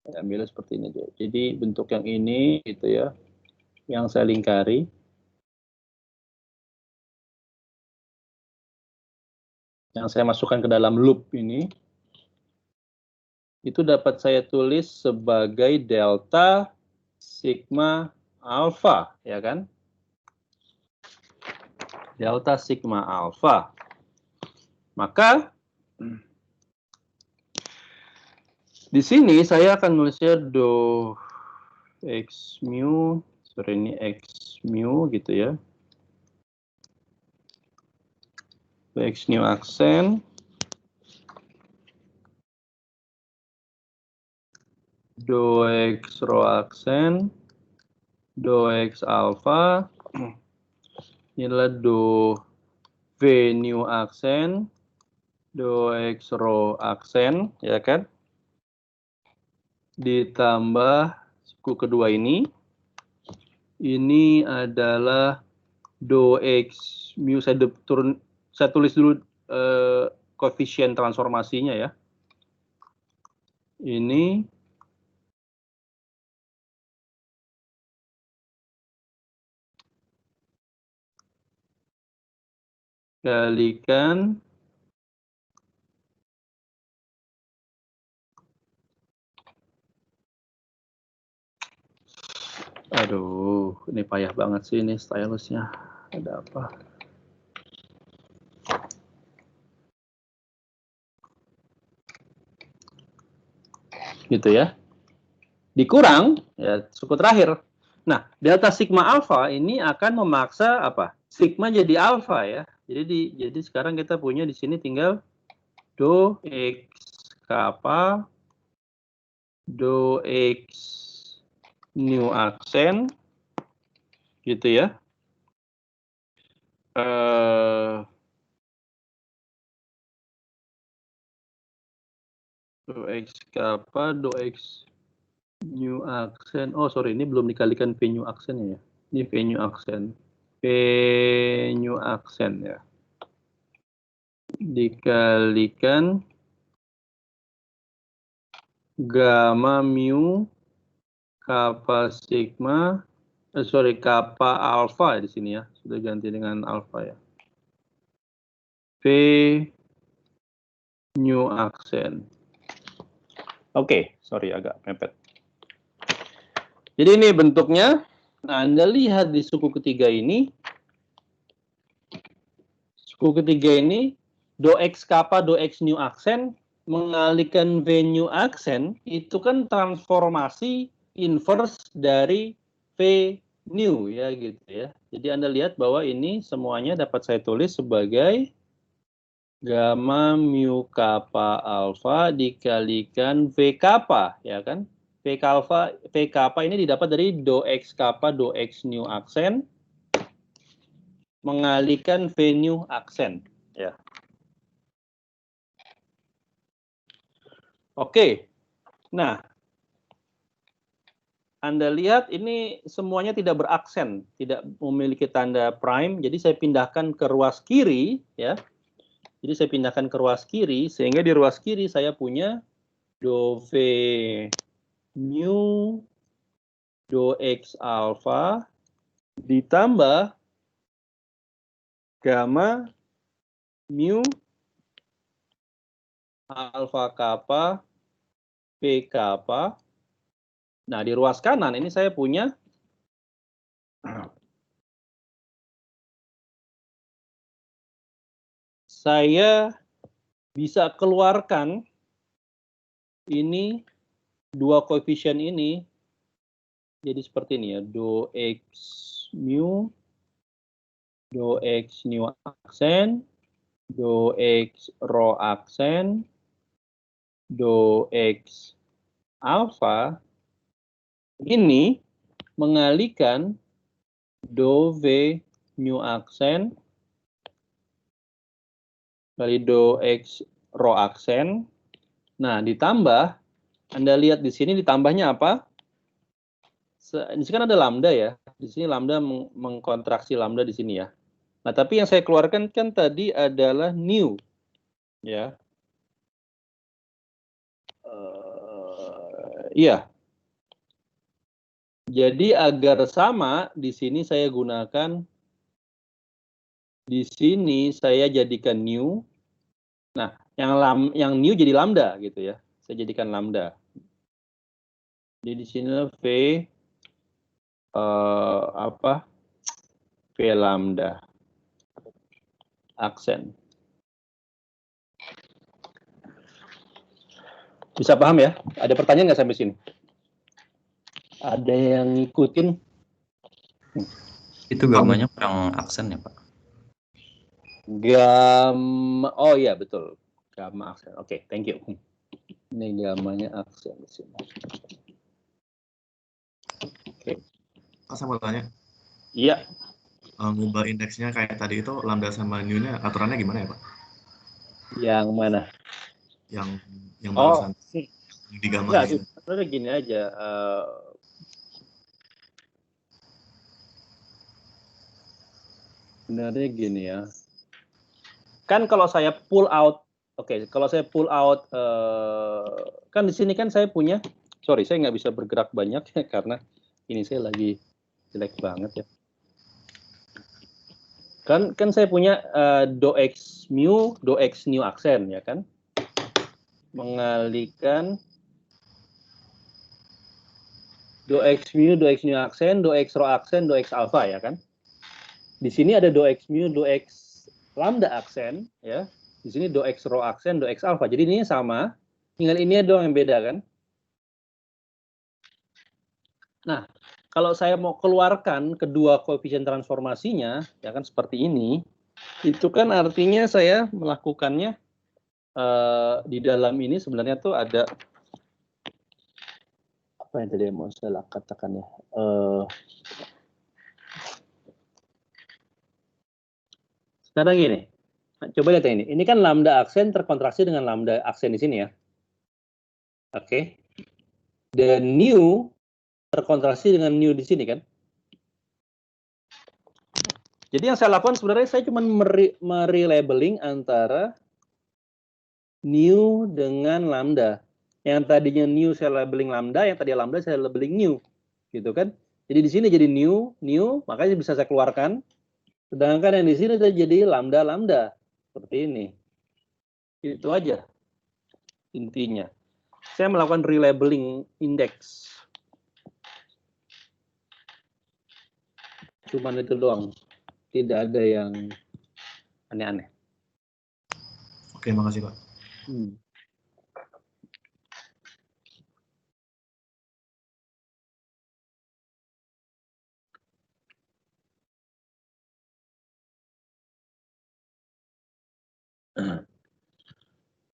ambil seperti ini. Jadi bentuk yang ini gitu ya, yang saya lingkari. Yang saya masukkan ke dalam loop ini, itu dapat saya tulis sebagai delta sigma alpha, ya kan? Delta sigma alpha. Maka di sini saya akan nulisnya do X mu, sorry ini X mu gitu ya. X new aksen, do X rho aksen, do X alpha, inilah do V new aksen, do X rho aksen, ya kan? Ditambah suku kedua ini adalah do X mu, saya tulis dulu koefisien transformasinya ya. Ini kalikan aduh, ini payah banget sih ini stylusnya. Ada apa? Gitu ya. Dikurang ya suku terakhir. Nah, delta sigma alpha ini akan memaksa apa? Sigma jadi alpha ya. Jadi sekarang kita punya di sini tinggal do x kappa do x new aksen gitu ya. Do x kappa do x new aksen. Oh sorry, ini belum dikalikan v new aksen ya. Ini v new aksen. V new aksen ya. Dikalikan gamma mu kappa sigma, kappa alpha di sini ya. Sudah ganti dengan alpha ya. V new aksen. Oke, sorry agak mepet. Jadi ini bentuknya. Nah, Anda lihat di suku ketiga ini. Suku ketiga ini do x kappa do x new aksen mengalihkan v new aksen itu kan transformasi inverse dari v new ya gitu ya. Jadi Anda lihat bahwa ini semuanya dapat saya tulis sebagai gamma mu kappa alpha dikalikan v kappa ya kan. V kappa ini didapat dari do x kappa do x new aksen mengalihkan v new aksen ya. Oke. Nah, Anda lihat ini semuanya tidak beraksen, tidak memiliki tanda prime. Jadi saya pindahkan ke ruas kiri ya. Jadi saya pindahkan ke ruas kiri sehingga di ruas kiri saya punya do v mu do x alpha ditambah gamma mu alpha kappa p kappa. Nah, di ruas kanan ini saya punya saya bisa keluarkan ini dua koefisien ini jadi seperti ini ya, do x mu do x new aksen do x rho aksen do x alpha ini mengalihkan do v new aksen kali do x rho aksen. Nah, ditambah Anda lihat di sini ditambahnya apa? Di sini kan ada lambda ya. Di sini lambda mengkontraksi lambda di sini ya. Nah, tapi yang saya keluarkan kan tadi adalah new ya. Iya. Jadi agar sama di sini saya gunakan di sini saya jadikan new. Nah, yang new jadi lambda gitu ya. Saya jadikan lambda. Jadi di sini V V lambda aksen. Bisa paham ya? Ada pertanyaan nggak sampai sini? Ada yang ngikutin? Itu gamanya kurang aksen ya, Pak? Gamma, oh iya betul. Gamma aksen. Oke, thank you. Ini gamanya aksen di sini. Oke. Pak, saya mau tanya. Iya. Ngubah indeksnya kayak tadi itu lambda sama new-nya aturannya gimana ya, Pak? Yang mana? Yang barusan di gamma ini. Sebenarnya gini aja. Sebenarnya gini ya. Kan kalau saya pull out Oke, kalau saya pull out, kan di sini kan saya punya, sorry saya nggak bisa bergerak banyak karena ini saya lagi jelek banget ya. Kan saya punya do x mu, do x new aksen ya kan, mengalihkan do x mu, do x new aksen, do x rho aksen, do x alpha ya kan. Di sini ada do x mu, do x lambda aksen ya. Di sini do x rho aksen, do x alpha. Jadi ini sama, tinggal ini doang yang beda kan. Nah, kalau saya mau keluarkan kedua koefisien transformasinya, ya kan seperti ini, itu kan artinya saya melakukannya di dalam ini sebenarnya tuh ada apa yang tadi mau saya katakan ya. Sekarang gini, coba lihat ini. Ini kan lambda aksen terkontraksi dengan lambda aksen di sini ya. Oke. Dan new terkontraksi dengan new di sini kan. Jadi yang saya lakukan sebenarnya saya cuma merelabeling antara new dengan lambda. Yang tadinya new saya labeling lambda, yang tadi lambda saya labeling new. Gitu kan. Jadi di sini jadi new, makanya bisa saya keluarkan. Sedangkan yang di sini jadi lambda. Seperti ini. Itu aja intinya. Saya melakukan relabeling index. Cuman itu doang. Tidak ada yang aneh-aneh. Oke, makasih Pak.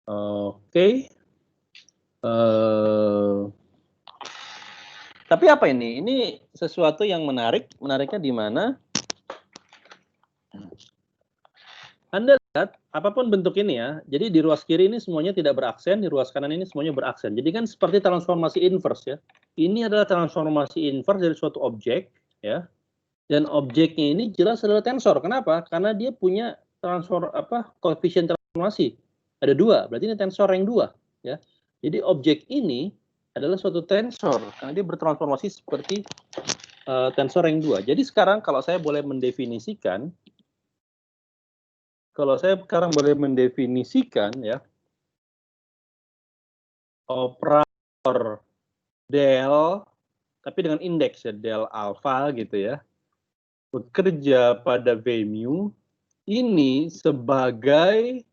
Oke. Tapi apa ini? Ini sesuatu yang menarik. Menariknya di mana? Anda lihat, apapun bentuk ini ya, jadi di ruas kiri ini semuanya tidak beraksen, di ruas kanan ini semuanya beraksen. Jadi kan seperti transformasi inverse ya. Ini adalah transformasi inverse dari suatu objek, ya. Dan objeknya ini jelas adalah tensor. Kenapa? Karena dia punya koefisien transformasi. Ada 2, berarti ini tensor yang 2. Ya. Jadi objek ini adalah suatu tensor, karena dia bertransformasi seperti tensor yang 2. Jadi sekarang kalau saya boleh mendefinisikan, ya, operator del, tapi dengan indeks ya, del alpha gitu ya, bekerja pada V mu, ini sebagai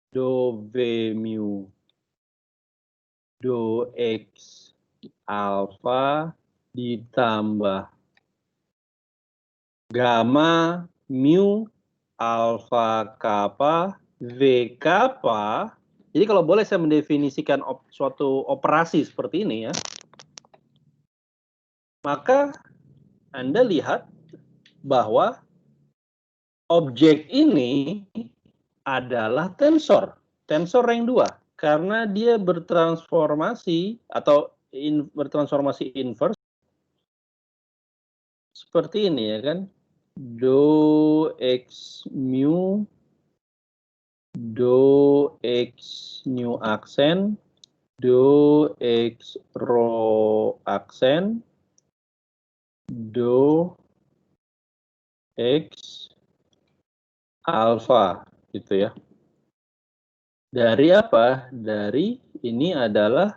do V mu, do X alpha ditambah gamma mu alpha kappa V kappa. Jadi kalau boleh saya mendefinisikan suatu operasi seperti ini ya, maka Anda lihat bahwa objek ini adalah tensor ring 2 karena dia bertransformasi atau bertransformasi inverse seperti ini ya kan, do X mu, do X new aksen, do X rho aksen, do X alpha gitu ya. Dari apa? Dari ini adalah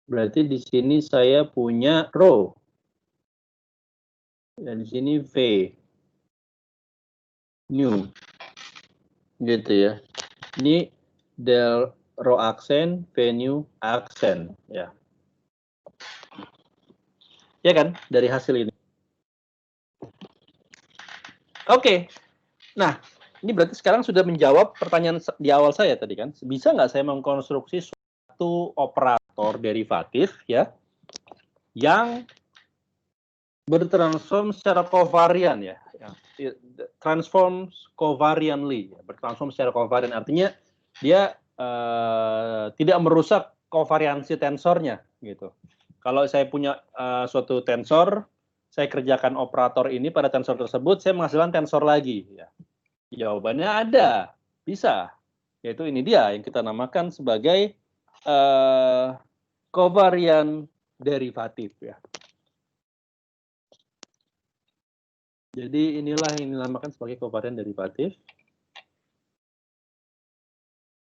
berarti di sini saya punya rho dan di sini V new gitu ya. Ini del rho aksen, V new aksen ya. Ya kan dari hasil ini. Oke. Nah, ini berarti sekarang sudah menjawab pertanyaan di awal saya tadi kan. Bisa nggak saya mengkonstruksi suatu operator derivatif ya yang bertransform secara kovarian ya. Transform covariantly, bertransform secara kovarian artinya dia tidak merusak kovariansi tensornya gitu. Kalau saya punya suatu tensor, saya kerjakan operator ini pada tensor tersebut, saya menghasilkan tensor lagi ya. Jawabannya ada, bisa. Yaitu ini dia yang kita namakan sebagai kovarian derivatif ya. Jadi inilah yang dinamakan sebagai kovarian derivatif.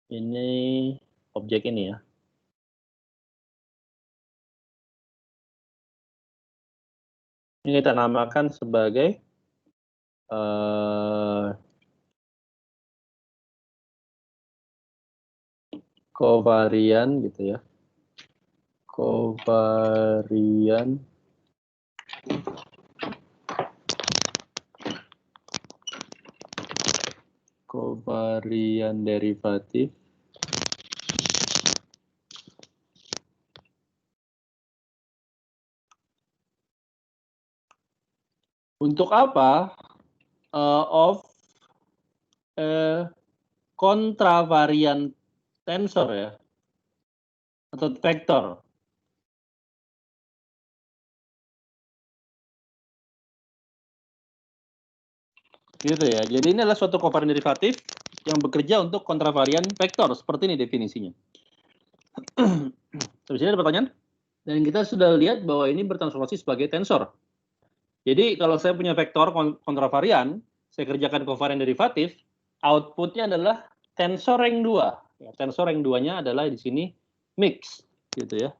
Ini objek ini ya. Ini kita namakan sebagai kovarian gitu ya. Kovarian derivatif untuk apa? Of kontravarian tensor ya, atau vektor. Gitu ya. Jadi ini adalah suatu kovarian derivatif yang bekerja untuk kontravarian vektor. Seperti ini definisinya. Terus ini ada pertanyaan? Dan kita sudah lihat bahwa ini bertransformasi sebagai tensor. Jadi kalau saya punya vektor kontravarian, saya kerjakan kovarian derivatif, outputnya adalah tensor rank 2. Ya, tensor rank 2-nya adalah di sini mix, gitu ya.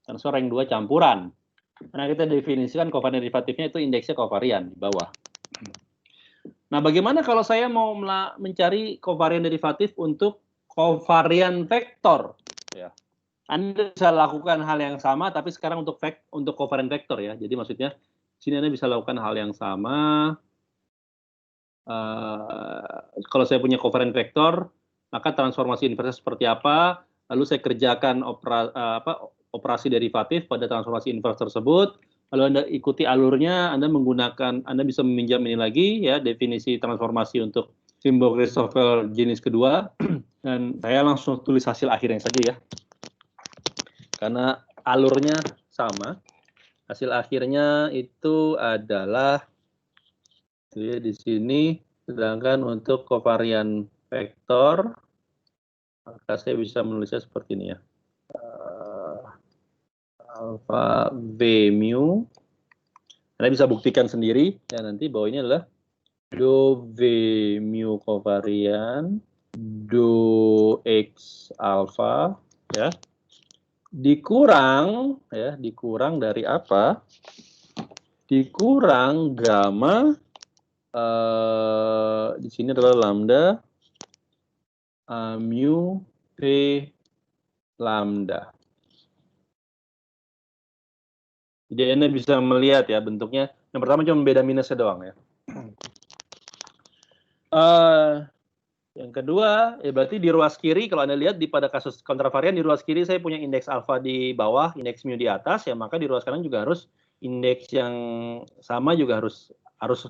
Tensor rank 2 campuran. Karena kita definisikan kovarian derivatifnya itu indeksnya kovarian di bawah. Nah, bagaimana kalau saya mau mencari kovarian derivatif untuk kovarian vektor? Ya. Anda bisa lakukan hal yang sama, tapi sekarang untuk kovarian vektor ya. Jadi maksudnya, sini Anda bisa lakukan hal yang sama. Kalau saya punya kovarian vektor, maka transformasi inversnya seperti apa? Lalu saya kerjakan operasi derivatif pada transformasi inverse tersebut. Lalu Anda ikuti alurnya, Anda bisa meminjam ini lagi ya, definisi transformasi untuk simbol Christoffel jenis kedua. Dan saya langsung tulis hasil akhirnya saja ya. Karena alurnya sama. Hasil akhirnya itu adalah di sini, sedangkan untuk kovarian vektor, maka saya bisa menulisnya seperti ini ya. Alpha V mu. Anda bisa buktikan sendiri ya nanti bahwa ini adalah do V mu kovarian do X alpha ya. Dikurang dari apa? Dikurang gamma di sini adalah lambda mu P lambda. Jadi Anda bisa melihat ya bentuknya. Yang pertama cuma beda minusnya doang ya. Yang kedua, ya berarti di ruas kiri, kalau Anda lihat pada kasus kontravarian, di ruas kiri saya punya indeks alfa di bawah, indeks mu di atas, ya maka di ruas kanan juga harus indeks yang sama juga harus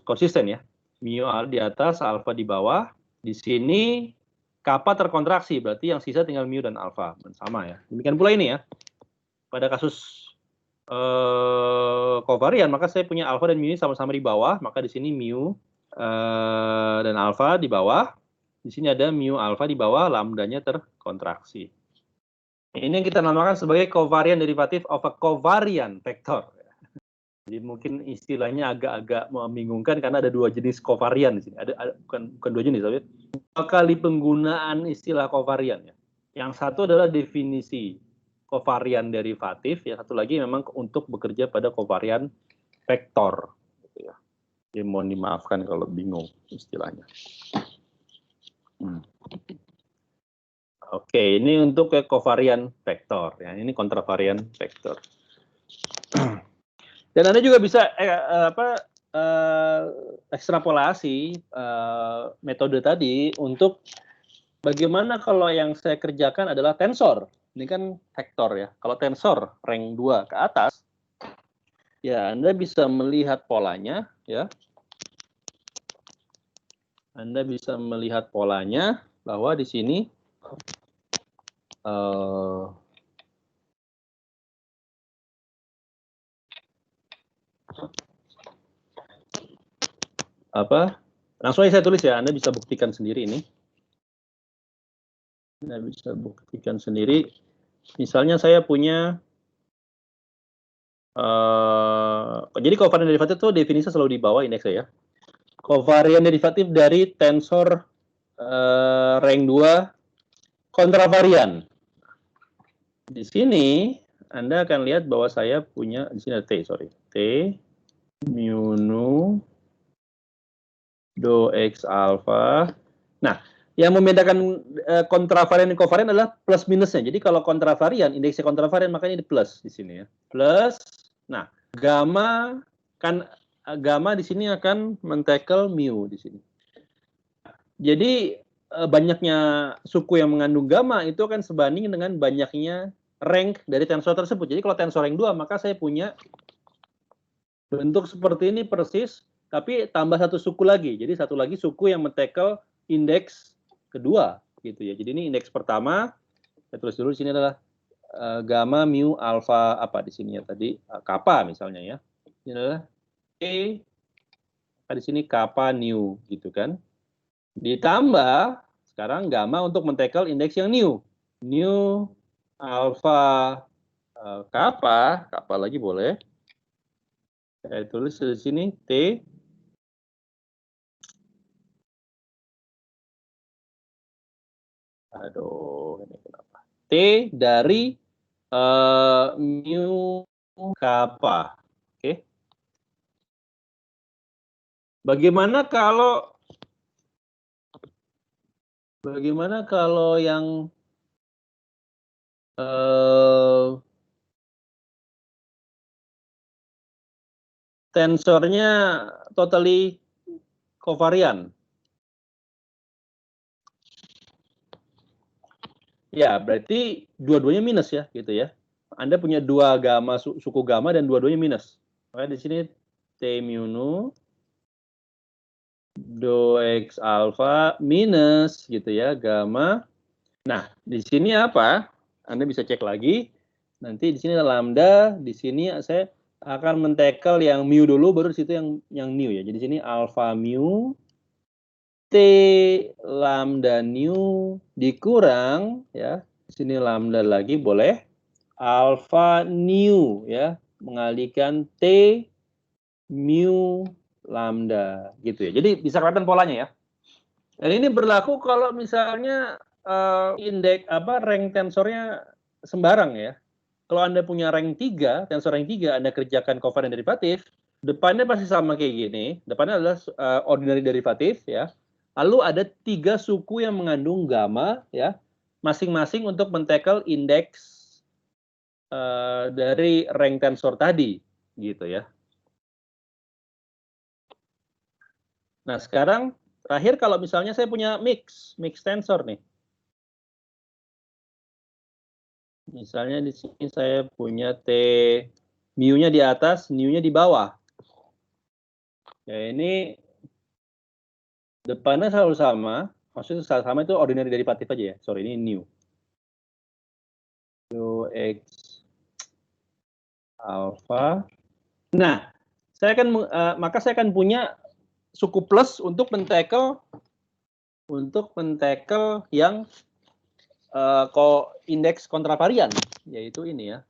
konsisten ya. Mu di atas, alfa di bawah. Di sini kappa terkontraksi, berarti yang sisa tinggal mu dan alfa, sama ya. Demikian pula ini ya. Pada kasus kovarian, maka saya punya alfa dan mu ini sama-sama di bawah, maka di sini mu dan alfa di bawah. Di sini ada mu alfa di bawah, lambdanya terkontraksi. Ini yang kita namakan sebagai kovarian derivatif of a kovarian vektor. Jadi mungkin istilahnya agak-agak membingungkan karena ada dua jenis kovarian di sini. Bukan dua jenis, tapi dua kali penggunaan istilah kovarian. Ya. Yang satu adalah definisi kovarian derivatif, yang satu lagi memang untuk bekerja pada kovarian vektor. Jadi mohon dimaafkan kalau bingung istilahnya. Oke, ini untuk kovarian vektor. Ya, ini kontravarian vektor. Dan Anda juga bisa ekstrapolasi metode tadi untuk bagaimana kalau yang saya kerjakan adalah tensor. Ini kan vektor ya. Kalau tensor rank 2 ke atas, ya Anda bisa melihat polanya ya. Anda bisa melihat polanya bahwa di sini Langsung aja saya tulis ya, Anda bisa buktikan sendiri ini. Anda bisa buktikan sendiri. Misalnya saya punya, jadi covariant derivatif itu definisinya selalu di bawah indeksnya ya. Covariant derivatif dari tensor rank 2 kontravarian. Di sini Anda akan lihat bahwa saya punya, di sini ada T, sorry. T, mu nu, do X alpha. Nah, yang membedakan kontravarian dan covariant adalah plus minusnya. Jadi kalau kontravarian, indeksnya kontravarian, makanya ini plus di sini ya. Plus, nah, gamma di sini akan men-tackle mu di sini. Jadi banyaknya suku yang mengandung gamma itu akan sebanding dengan banyaknya rank dari tensor tersebut. Jadi kalau tensor rank 2, maka saya punya bentuk seperti ini persis, tapi tambah satu suku lagi. Jadi satu lagi suku yang men-tackle indeks kedua gitu ya. Jadi ini indeks pertama. Saya tulis dulu di sini adalah gamma mu alpha apa di sini ya tadi kappa misalnya ya. Ini adalah E, di sini kappa nu gitu kan. Ditambah sekarang gamma untuk men-tackle indeks yang new. New alpha kappa lagi boleh. Saya tulis di sini T. Aduh, ini kenapa? T dari mu kappa. Oke. Bagaimana kalau yang tensornya totally covariant? Ya, berarti dua-duanya minus ya, gitu ya. Anda punya dua gamma, suku gamma dan dua-duanya minus. Maka di sini T mu nu do X alpha minus gitu ya, gamma. Nah, di sini apa? Anda bisa cek lagi. Nanti di sini ada lambda, di sini saya akan men-tackle yang mu dulu, baru di situ yang nu ya. Jadi di sini alpha mu T lambda nu dikurang ya. Di sini lambda lagi boleh alpha nu ya, mengalihkan T mu lambda gitu ya. Jadi bisa kelihatan polanya ya. Dan ini berlaku kalau misalnya indeks rank tensornya sembarang ya. Kalau Anda punya rank 3, tensor rank 3, Anda kerjakan covariant derivatif, depannya pasti sama kayak gini. Depannya adalah ordinary derivatif ya. Lalu ada 3 suku yang mengandung gamma ya, masing-masing untuk men-tackle indeks dari rank tensor tadi gitu ya. Nah, sekarang terakhir kalau misalnya saya punya mix tensor nih. Misalnya di sini saya punya T mu-nya di atas, nu-nya di bawah. Ya ini depannya selalu sama. Maksudnya sama itu ordinary derivatif aja ya. Sorry, ini nu. Nu X alpha. Nah, maka saya akan punya suku plus untuk men-tackle yang indeks kontravarian, yaitu ini ya.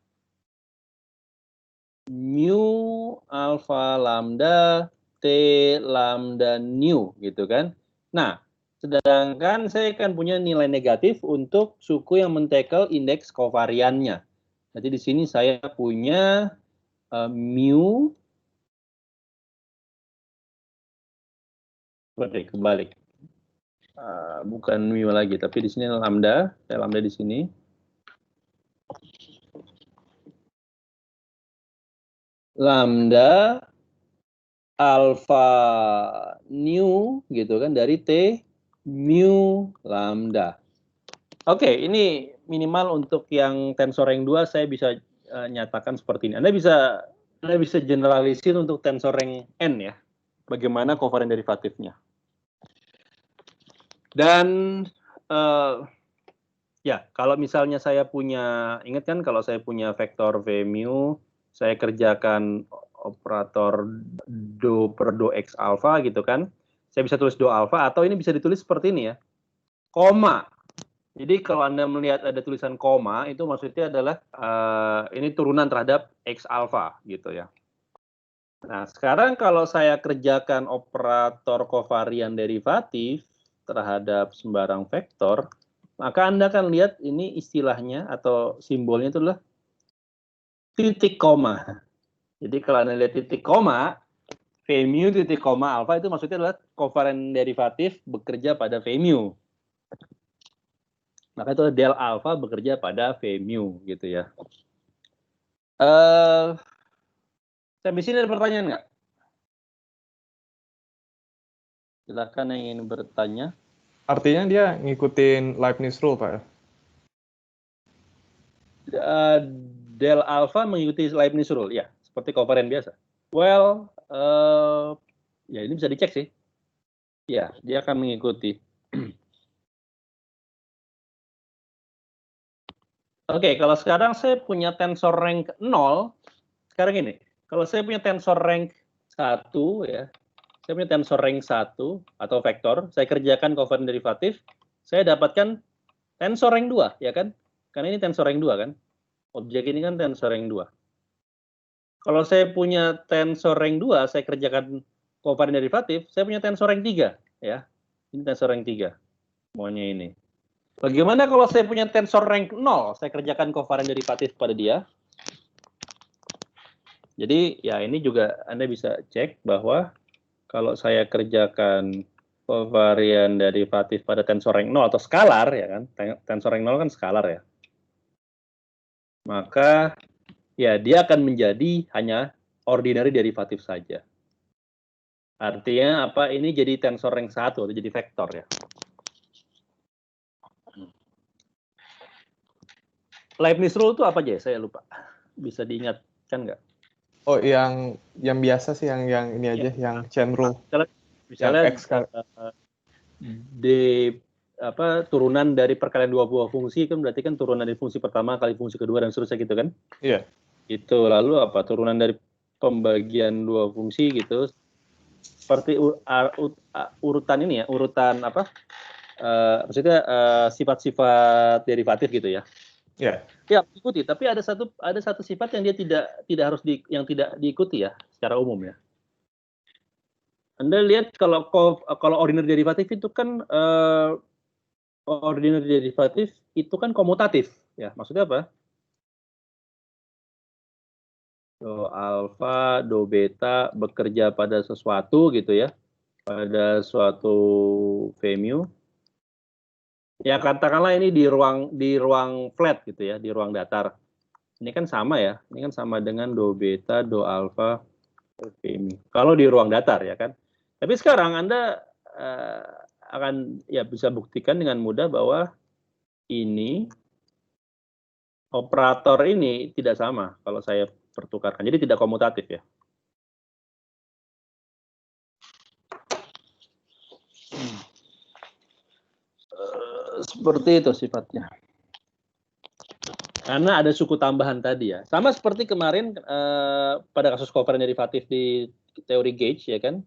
Mu alpha lambda T lambda nu gitu kan. Nah, sedangkan saya akan punya nilai negatif untuk suku yang men-tackle indeks kovariannya. Jadi di sini saya punya mu kebalik. Bukan mu lagi, tapi di sini lambda, saya lambda di sini. Lambda alpha nu gitu kan dari T mu lambda. Oke, ini minimal untuk yang tensor rank 2 saya bisa nyatakan seperti ini. Anda bisa generalisir untuk tensor rank n ya. Bagaimana covariant derivatifnya. Dan ya, kalau misalnya saya punya, ingat kan kalau saya punya vektor V mu, saya kerjakan operator do per do X alpha gitu kan. Saya bisa tulis do alfa, atau ini bisa ditulis seperti ini ya, koma. Jadi kalau Anda melihat ada tulisan koma, itu maksudnya adalah ini turunan terhadap X alfa gitu ya. Nah, sekarang kalau saya kerjakan operator kovarian derivatif terhadap sembarang vektor, maka Anda akan lihat ini istilahnya atau simbolnya itu adalah titik koma. Jadi kalau Anda lihat titik koma, V mu titik koma alfa itu maksudnya adalah kovarian derivatif bekerja pada V mu. Maka itu del alfa bekerja pada V mu gitu ya. Sampai sini ada pertanyaan nggak? Silakan yang ingin bertanya. Artinya dia ngikutin Leibniz rule, Pak? Del alpha mengikuti Leibniz rule, ya, seperti kovarian biasa. Well, ya ini bisa dicek sih. Ya, dia akan mengikuti. Oke, kalau sekarang saya punya tensor rank 0, sekarang ini, kalau saya punya tensor rank 1, ya, saya punya tensor rank 1 atau vektor, saya kerjakan kovarian derivatif, saya dapatkan tensor rank 2, ya kan? Karena ini tensor rank 2 kan? Objek ini kan tensor rank 2. Kalau saya punya tensor rank 2, saya kerjakan kovarian derivatif, saya punya tensor rank 3, ya. Ini tensor rank 3. Maunya ini. Bagaimana kalau saya punya tensor rank 0, saya kerjakan kovarian derivatif pada dia? Jadi, ya ini juga Anda bisa cek bahwa kalau saya kerjakan kovarian derivatif pada tensor rank 0 atau skalar, ya kan? Tensor rank 0 kan skalar ya. Maka ya dia akan menjadi hanya ordinary derivatif saja. Artinya apa? Ini jadi tensor rank 1 atau jadi vektor ya. Leibniz rule itu apa aja? Saya lupa. Bisa diingatkan nggak? Oh, yang biasa sih, yang ini aja, yang chain rule. Misalnya X kan. Turunan dari perkalian dua buah fungsi kan berarti kan turunan dari fungsi pertama kali fungsi kedua dan seterusnya gitu kan? Iya. Itu lalu apa? Turunan dari pembagian dua fungsi gitu. Seperti urutan ini ya, urutan apa? Maksudnya sifat-sifat derivatif gitu ya. Iya. Ya, ikuti, tapi ada satu sifat yang dia tidak harus tidak diikuti ya secara umum ya. Anda lihat kalau ordinary derivatif itu kan ordinary derivatif itu kan komutatif ya. Maksudnya apa? Do alfa, do beta bekerja pada sesuatu gitu ya. Pada suatu V mu. Ya katakanlah ini di ruang flat gitu ya, di ruang datar. Ini kan sama ya. Ini kan sama dengan do beta, do alfa, V mu. Kalau di ruang datar ya kan. Tapi sekarang Anda akan ya bisa buktikan dengan mudah bahwa ini operator ini tidak sama kalau saya pertukarkan. Jadi tidak komutatif ya. Seperti itu sifatnya. Karena ada suku tambahan tadi ya. Sama seperti kemarin pada kasus kovarian derivatif di teori gauge ya kan.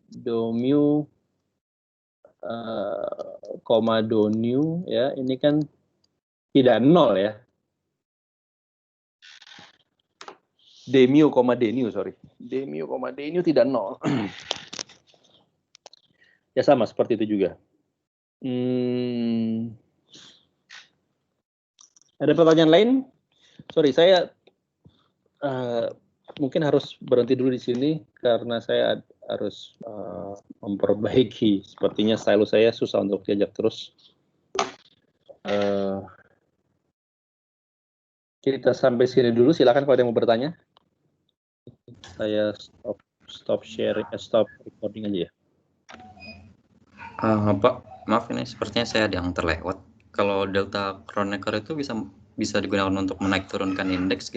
Do mu koma do nu ya, ini kan tidak nol ya. D mu koma d nu, sorry. D mu koma d nu tidak nol. Ya sama seperti itu juga. Ada pertanyaan lain? Sorry, saya mungkin harus berhenti dulu di sini karena saya harus memperbaiki. Sepertinya stylus saya susah untuk diajak terus. Kita sampai sini dulu. Silakan kalau ada yang mau bertanya. Saya stop sharing, stop recording aja ya. Pak, maaf ini sepertinya saya ada yang terlewat. Kalau delta Kronecker itu bisa digunakan untuk menaik turunkan indeks